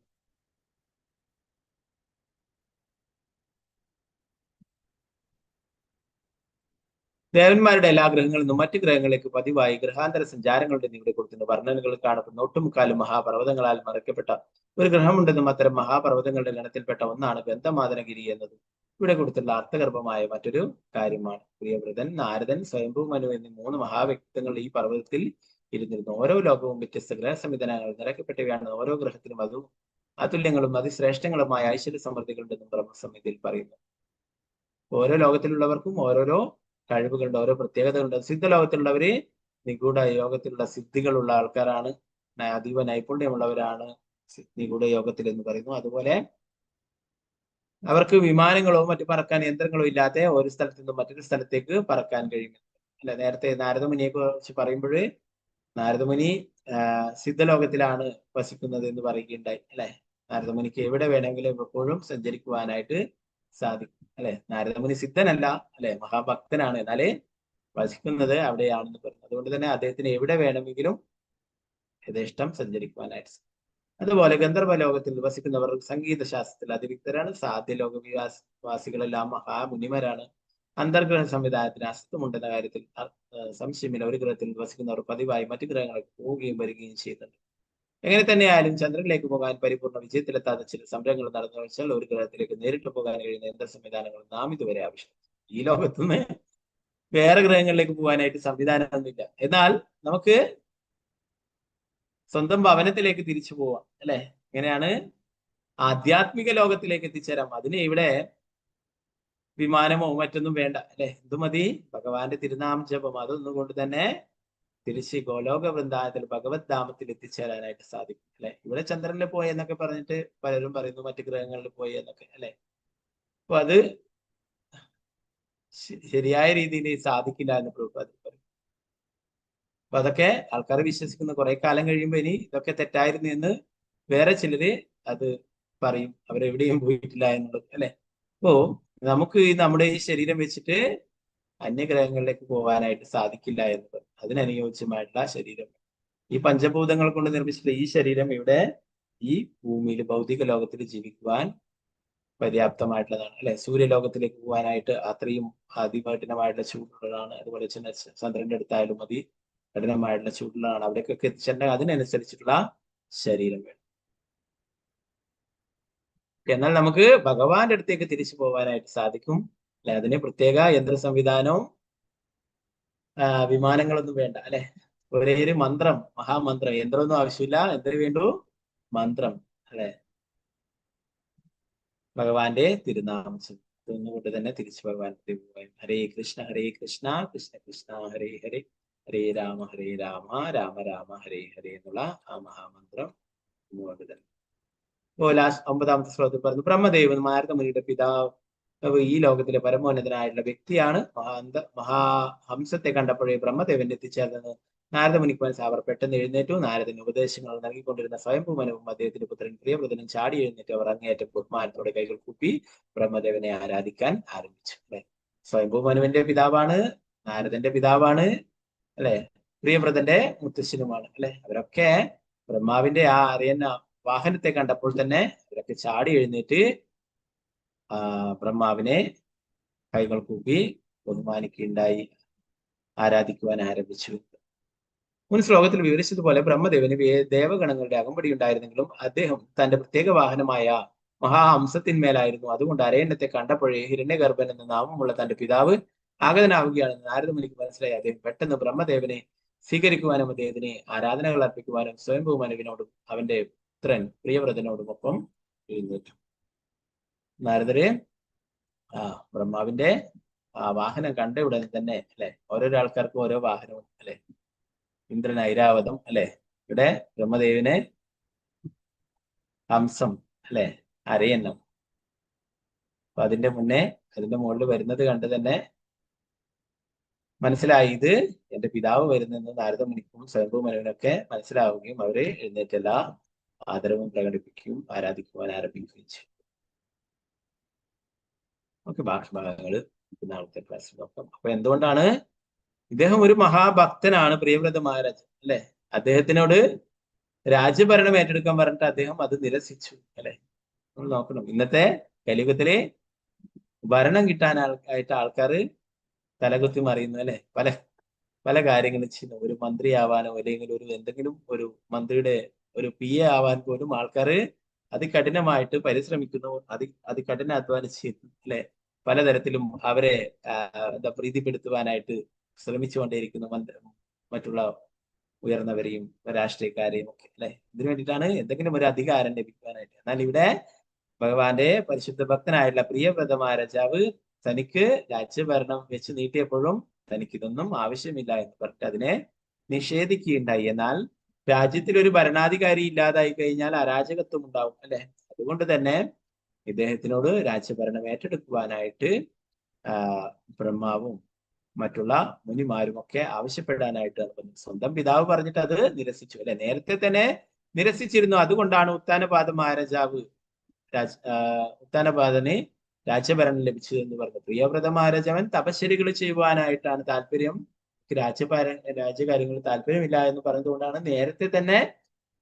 ദേവന്മാരുടെ എല്ലാ ഗ്രഹങ്ങളിൽ നിന്നും മറ്റു ഗ്രഹങ്ങളിലേക്ക് പതിവായി ഗ്രഹാന്തര സഞ്ചാരങ്ങളുടെ ഇവിടെ കൊടുക്കുന്ന വർണ്ണനകൾ കാണപ്പെടുന്ന ഒട്ടുമുക്കാലും മഹാപർവ്വതങ്ങളാൽ മറയ്ക്കപ്പെട്ട ഒരു ഗ്രഹമുണ്ടെന്നും അത്തരം മഹാപർവ്വതങ്ങളുടെ ഗണത്തിൽപ്പെട്ട ഒന്നാണ് ഗന്ധമാദനഗിരി എന്നതും ഇവിടെ കൊടുത്തുള്ള അർത്ഥഗർഭമായ മറ്റൊരു കാര്യമാണ്. പ്രിയവ്രതൻ, നാരദൻ, സ്വയംഭൂമനു എന്നീ 3 മഹാവ്യക്തിത്വങ്ങൾ ഈ പർവ്വതത്തിൽ ഇരുന്നിരുന്നു. ഓരോ ലോകവും വ്യത്യസ്ത ഗ്രഹ സംവിധാനങ്ങൾ നിറയ്ക്കപ്പെട്ടവയാണ്. ഓരോ ഗ്രഹത്തിനും അതുല്യങ്ങളും അതിശ്രേഷ്ഠങ്ങളുമായ ഐശ്വര്യ സമൃദ്ധികളുണ്ടെന്നും ബ്രഹ്മസംഹിതയിൽ പറയുന്നു. ഓരോ ലോകത്തിലുള്ളവർക്കും ഓരോരോ കഴിവുകളുണ്ട്, ഓരോ പ്രത്യേകതകളുണ്ട്. സിദ്ധലോകത്തിലുള്ളവര് നിഗൂഢ യോഗത്തിലുള്ള സിദ്ധികളുള്ള ആൾക്കാരാണ്. അതീവ നൈപുണ്യമുള്ളവരാണ് നിഗൂഢ യോഗത്തിൽ എന്ന് പറയുന്നു. അതുപോലെ അവർക്ക് വിമാനങ്ങളോ മറ്റു പറക്കാൻ യന്ത്രങ്ങളോ ഇല്ലാതെ ഒരു സ്ഥലത്ത് നിന്നും മറ്റൊരു സ്ഥലത്തേക്ക് പറക്കാൻ കഴിയും. അല്ലെ, നേരത്തെ നാരദമുനിയെ കുറിച്ച് പറയുമ്പോൾ നാരദമുനി സിദ്ധലോകത്തിലാണ് വസിക്കുന്നത് എന്ന് പറയുകയുണ്ടായി. അല്ലെ, നാരദമുനിക്ക് എവിടെ വേണമെങ്കിലും എപ്പോഴും സഞ്ചരിക്കുവാനായിട്ട് സാധിക്കും. അല്ലെ, നാരദമുനി സിദ്ധനല്ല, അല്ലെ, മഹാഭക്തനാണ്, എന്നാലേ വസിക്കുന്നത് അവിടെയാണെന്ന് പറഞ്ഞു. അതുകൊണ്ട് തന്നെ അദ്ദേഹത്തിന് എവിടെ വേണമെങ്കിലും യഥേഷ്ടം സഞ്ചരിക്കുവാനായിട്ട്. അതുപോലെ ഗന്ധർവ ലോകത്തിൽ വസിക്കുന്നവർ സംഗീത ശാസ്ത്രത്തിൽ അതിവിക്തരാണ്. സാധ്യലോക വാസികളെല്ലാം മഹാമുനിമരാണ്. അന്തർഗ്രഹ സംവിധാനത്തിന് അസ്തമുണ്ടെന്ന കാര്യത്തിൽ സംശയമില്ല. ഒരു ഗ്രഹത്തിൽ വസിക്കുന്നവർ പതിവായി മറ്റു ഗ്രഹങ്ങൾക്ക് പോവുകയും വരികയും ചെയ്യുന്നുണ്ട്. എങ്ങനെ തന്നെയായാലും ചന്ദ്രനിലേക്ക് പോകാൻ പരിപൂർണ്ണ വിജയത്തിലെത്താത്ത ചില സംരംഭങ്ങൾ നടന്നു വെച്ചാൽ ഒരു ഗ്രഹത്തിലേക്ക് നേരിട്ട് പോകാൻ കഴിയുന്ന യന്ത്ര സംവിധാനങ്ങൾ നാം ഇതുവരെ ആവശ്യം. ഈ ലോകത്തുനിന്ന് വേറെ ഗ്രഹങ്ങളിലേക്ക് പോകാനായിട്ട് സംവിധാനമൊന്നുമില്ല. എന്നാൽ നമുക്ക് സ്വന്തം ഭവനത്തിലേക്ക് തിരിച്ചു പോവാം. അല്ലെ, എങ്ങനെയാണ് ആധ്യാത്മിക ലോകത്തിലേക്ക് എത്തിച്ചേരാം. അതിന് ഇവിടെ വിമാനമോ മറ്റൊന്നും വേണ്ട. അല്ലെ, എന്തു മതി? ഭഗവാന്റെ തിരുനാമ ജപം. അതൊന്നും കൊണ്ട് തന്നെ തിരിച്ച് ഗോലോക വൃന്ദാവനത്തിൽ ഭഗവത് ധാമത്തിൽ എത്തിച്ചേരാനായിട്ട് സാധിക്കും. അല്ലെ, ഇവിടെ ചന്ദ്രനിൽ പോയി എന്നൊക്കെ പറഞ്ഞിട്ട് പലരും പറയുന്നു, മറ്റു ഗ്രഹങ്ങളിൽ പോയി എന്നൊക്കെ. അല്ലെ, അപ്പൊ അത് ശരിയായ രീതിയിൽ സാധിക്കില്ല എന്ന് പ്രഭുപാദർ പറയും. അപ്പൊ അതൊക്കെ ആൾക്കാർ വിശ്വസിക്കുന്ന കുറെ കാലം കഴിയുമ്പോ ഇനി ഇതൊക്കെ തെറ്റായിരുന്നു എന്ന് വേറെ ചിലര് അത് പറയും, അവരെവിടെയും പോയിട്ടില്ല എന്നുള്ളത്. അല്ലെ, അപ്പോ നമുക്ക് നമ്മുടെ ഈ ശരീരം വെച്ചിട്ട് അന്യഗ്രഹങ്ങളിലേക്ക് പോകാനായിട്ട് സാധിക്കില്ല എന്നത്. അതിനനുയോജ്യമായിട്ടുള്ള ശരീരം, ഈ പഞ്ചഭൂതങ്ങൾ കൊണ്ട് നിർമ്മിച്ചിട്ടുള്ള ഈ ശരീരം ഇവിടെ ഈ ഭൂമിയിൽ ഭൗതിക ലോകത്തിൽ ജീവിക്കുവാൻ പര്യാപ്തമായിട്ടുള്ളതാണ്. അല്ലെ, സൂര്യലോകത്തിലേക്ക് പോകാനായിട്ട് അത്രയും അതികഠിനമായിട്ടുള്ള ചൂടുള്ളതാണ്. അതുപോലെ ചന്ദ്രന്റെ അടുത്തായാലും മതി, കഠിനമായിട്ടുള്ള ചൂടുള്ളതാണ്. അവിടേക്കൊക്കെ എത്തിച്ചേരണമെങ്കിൽ അതിനനുസരിച്ചിട്ടുള്ള ശരീരം വേണം. എന്നാൽ നമുക്ക് ഭഗവാന്റെ അടുത്തേക്ക് തിരിച്ചു പോകാനായിട്ട് സാധിക്കും. അല്ലെ, അതിന് പ്രത്യേക യന്ത്ര സംവിധാനവും വിമാനങ്ങളൊന്നും വേണ്ട. അല്ലെ, ഒരേ ഒരു മന്ത്രം, മഹാമന്ത്രം, യന്ത്രമൊന്നും ആവശ്യമില്ല. എന്തിനു വേണ്ടു? മന്ത്രം. അല്ലെ, ഭഗവാന്റെ തിരുനാമം കൊണ്ട് തന്നെ തിരിച്ചു ഭഗവാന്റെ ഹരേ കൃഷ്ണ കൃഷ്ണ കൃഷ്ണ ഹരേ ഹരേ, ഹരേ രാമ രാമ രാമ ഹരേ ഹരേ എന്നുള്ള ആ മഹാമന്ത്രം കൊണ്ട് തന്നെ. അപ്പോൾ ലാസ്റ്റ് 9ാമത്തെ ശ്ലോകത്തിൽ പറഞ്ഞു, ബ്രഹ്മദേവൻ നാരദമുനിയുടെ പിതാവ് ഈ ലോകത്തിലെ പരമോന്നതനായിട്ടുള്ള വ്യക്തിയാണ്. മഹാഹംസത്തെ കണ്ടപ്പോഴേ ബ്രഹ്മദേവന്റെ എത്തിച്ചേർന്നെന്ന് നാരദമുനിക്ക് മനസ്സിൽ. അവർ പെട്ടെന്ന് എഴുന്നേറ്റു. നാരദന് ഉപദേശങ്ങൾ നൽകിക്കൊണ്ടിരുന്ന സ്വയംഭൂമനവും അദ്ദേഹത്തിന്റെ പുത്രൻ പ്രിയവ്രതനും ചാടി എഴുന്നേറ്റ് അവർ അങ്ങേയറ്റം ബഹുമാനത്തോടെ കൈകൾ കൂപ്പി ബ്രഹ്മദേവനെ ആരാധിക്കാൻ ആരംഭിച്ചു. അല്ലെ, സ്വയംഭൂമനുവിന്റെ പിതാവാണ്, നാരദന്റെ പിതാവാണ്, അല്ലെ, പ്രിയവ്രതന്റെ മുത്തശ്ശനുമാണ്. അല്ലെ, അവരൊക്കെ ബ്രഹ്മാവിന്റെ ആ അറിയുന്ന വാഹനത്തെ കണ്ടപ്പോൾ തന്നെ അവരൊക്കെ ചാടി എഴുന്നേറ്റ് ബ്രഹ്മാവിനെ കൈകൾ കൂപ്പി ബഹുമാനിക്കുകയുണ്ടായി, ആരാധിക്കുവാൻ ആരംഭിച്ചു. മുൻ ശ്ലോകത്തിൽ വിവരിച്ചതുപോലെ ബ്രഹ്മദേവന് ദേവഗണങ്ങളുടെ അകമ്പടി ഉണ്ടായിരുന്നെങ്കിലും അദ്ദേഹം തന്റെ പ്രത്യേക വാഹനമായ മഹാഹംസത്തിന്മേലായിരുന്നു. അതുകൊണ്ട് അരയന്നത്തെ കണ്ടപ്പോഴേ ഹിരണ്യഗർഭൻ എന്ന നാമമുള്ള തന്റെ പിതാവ് ആഗതനാവുകയാണെന്ന് നാരദമുനിക്ക് മനസ്സിലായി. അദ്ദേഹം പെട്ടെന്ന് ബ്രഹ്മദേവനെ സ്വീകരിക്കുവാനും അദ്ദേഹത്തിന് ആരാധനകൾ അർപ്പിക്കുവാനും സ്വയംഭൂമനുവിനോടും അവന്റെ പുത്രൻ പ്രിയവ്രതനോടും ഒപ്പം എഴുന്നേറ്റു. നാരദര് ബ്രഹ്മാവിന്റെ വാഹനം കണ്ട ഉടനെ തന്നെ, അല്ലെ, ഓരോരോ ആൾക്കാർക്കും ഓരോ വാഹനവും. അല്ലെ, ഇന്ദ്രൻ ഐരാവതം, അല്ലെ, ഇവിടെ ബ്രഹ്മദേവന് ഹംസം, അല്ലെ, അരയന്നം. അപ്പൊ അതിന്റെ മുകളിൽ വരുന്നത് കണ്ട് തന്നെ മനസ്സിലായി, ഇത് എന്റെ പിതാവ് വരുന്നെന്ന് നാരദമുനിക്കും സ്വയംഭൂമനുവിനൊക്കെ മനസ്സിലാവുകയും അവര് എഴുന്നേറ്റെല്ലാ ആദരവും പ്രകടിപ്പിക്കുകയും ആരാധിക്കുവാൻ ആരംഭിക്കുകയും ചെയ്തു. ഓക്കെ, ബാക്കി ഭാഗങ്ങൾ നാളത്തെ ക്ലാസ്സിൽ നോക്കാം. അപ്പൊ എന്തുകൊണ്ടാണ് ഇദ്ദേഹം ഒരു മഹാഭക്തനാണ്, പ്രിയവ്രത മഹാരാജ്. അല്ലെ, അദ്ദേഹത്തിനോട് രാജ്യഭരണം ഏറ്റെടുക്കാൻ പറഞ്ഞിട്ട് അദ്ദേഹം അത് നിരസിച്ചു. അല്ലെ, നമ്മൾ നോക്കണം, ഇന്നത്തെ കലിയുഗത്തിലെ ഭരണം കിട്ടാനായിട്ട് ആൾക്കാർ തലകുത്തി മറിയുന്നു. അല്ലെ, പല കാര്യങ്ങളും ചെയ്യുന്നു. ഒരു മന്ത്രിയാവാനോ അല്ലെങ്കിൽ എന്തെങ്കിലും ഒരു മന്ത്രിയുടെ ഒരു PA ആവാൻ പോലും ആൾക്കാർ അതികഠിനമായിട്ട് പരിശ്രമിക്കുന്നു, അതികഠിന അധ്വാനം ചെയ്യുന്നു. അല്ലെ, പലതരത്തിലും അവരെ പ്രീതിപ്പെടുത്തുവാനായിട്ട് ശ്രമിച്ചുകൊണ്ടേയിരിക്കുന്നു, മറ്റുള്ള ഉയർന്നവരെയും രാഷ്ട്രീയക്കാരെയും ഒക്കെ. അല്ലെ, ഇതിനു വേണ്ടിയിട്ടാണ് എന്തെങ്കിലും ഒരു അധികാരം ലഭിക്കുവാനായിട്ട്. എന്നാൽ ഇവിടെ ഭഗവാന്റെ പരിശുദ്ധ ഭക്തനായിട്ടുള്ള പ്രിയവ്രത മഹാരാജാവ് തനിക്ക് രാജ്യഭരണം വെച്ച് നീട്ടിയപ്പോഴും തനിക്കിതൊന്നും ആവശ്യമില്ല എന്ന് പറഞ്ഞിട്ട് അതിനെ നിഷേധിക്കുകയുണ്ടായി. എന്നാൽ രാജ്യത്തിൽ ഒരു ഭരണാധികാരി ഇല്ലാതായി കഴിഞ്ഞാൽ അരാജകത്വം ഉണ്ടാവും അല്ലെ. അതുകൊണ്ട് തന്നെ ഇദ്ദേഹത്തിനോട് രാജ്യഭരണം ഏറ്റെടുക്കുവാനായിട്ട് ബ്രഹ്മാവും മറ്റുള്ള മുനിമാരും ഒക്കെ ആവശ്യപ്പെടാനായിട്ട് സ്വന്തം പിതാവ് പറഞ്ഞിട്ട് അത് നിരസിച്ചു അല്ലെ. നേരത്തെ തന്നെ നിരസിച്ചിരുന്നു. അതുകൊണ്ടാണ് ഉത്താനപാദ മഹാരാജാവ് ഉത്താനപാദന് രാജ്യഭരണം ലഭിച്ചു എന്ന് പറഞ്ഞു. പ്രിയവ്രത മഹാരാജാവൻ തപശ്ശേരികൾ ചെയ്യുവാനായിട്ടാണ് താല്പര്യം, രാജ്യകാര്യങ്ങൾ താല്പര്യമില്ല എന്ന് പറഞ്ഞതുകൊണ്ടാണ് നേരത്തെ തന്നെ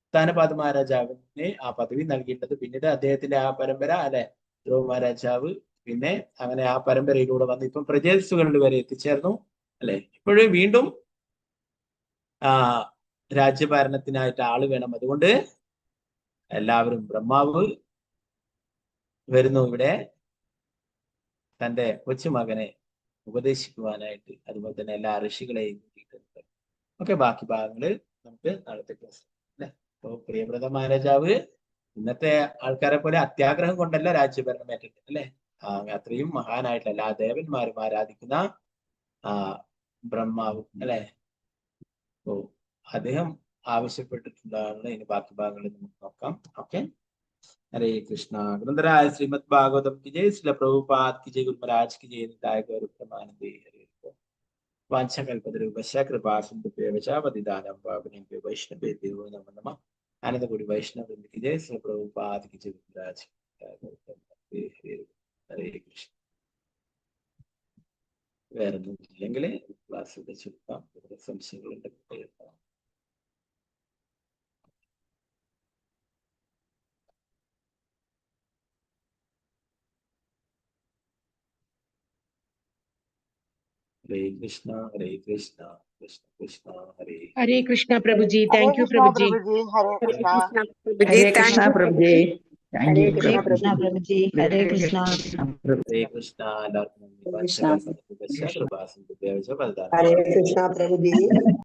ഉത്താനപാദ മഹാരാജാവിന് ആ പദവി നൽകേണ്ടത്. പിന്നീട് അദ്ദേഹത്തിന്റെ ആ പരമ്പര അല്ലെ ധ്രുവ മഹാരാജാവ് പിന്നെ അങ്ങനെ ആ പരമ്പരയിലൂടെ വന്ന് ഇപ്പം പ്രജേസുകളിൽ വരെ എത്തിച്ചേർന്നു അല്ലെ. ഇപ്പോഴും വീണ്ടും രാജ്യഭരണത്തിനായിട്ട് ആള് വേണം. അതുകൊണ്ട് എല്ലാവരും ബ്രഹ്മാവ് വരുന്നു ഇവിടെ തന്റെ കൊച്ചുമകനെ ഉപദേശിക്കുവാനായിട്ട്. അതുപോലെ തന്നെ എല്ലാ ഋഷികളെയും കൂട്ടിയിട്ടുണ്ട്. ഓക്കെ, ബാക്കി ഭാഗങ്ങള് നമുക്ക് നാളത്തെ ക്ലാസ് അല്ലെ. അപ്പൊ പ്രിയവ്രത മഹാരാജാവ് ഇന്നത്തെ ആൾക്കാരെ പോലെ അത്യാഗ്രഹം കൊണ്ടല്ല രാജ്യഭരണം ഏറ്റെടുത്തത് അല്ലെ. അത്രയും മഹാനായിട്ടുള്ള എല്ലാ ദേവന്മാരും ആരാധിക്കുന്ന ബ്രഹ്മാവ് അല്ലെ. ഓ അദ്ദേഹം ആവശ്യപ്പെട്ടിട്ടുള്ളതാണ്. ഇനി ബാക്കി ഭാഗങ്ങളിൽ നമുക്ക് നോക്കാം. ഓക്കെ, हरे कृष्णा। ग्रंथराज श्रीमद् भागवतम की जय, श्रील प्रभुपाद की जय, गुरु महाराज की जय, निताय गौर प्रमानंदे। हरे वाञ्छाकल्पतरुभ्यश्च कृपा सिन्धुभ्यः च पतितानां पावनेभ्यो वैष्णवेभ्यो नमो नमः। आनंद कोटि वैष्णव वृंद की जय, श्रील प्रभुपाद की जय, गुरु महाराज हरे कृष्ण। വേറൊന്നും ഇല്ലെങ്കിൽ ക്ലാസ് ചുരുക്കാം. സംശയങ്ങളുണ്ടെങ്കിൽ Hare Krishna Krishna Krishna Hare Krishna Prabhu ji. Thank you Prabhu ji. Hare Krishna Prabhu ji. Hare Krishna Prabhu ji. Hare Krishna Hare Krishna Prabhu ji.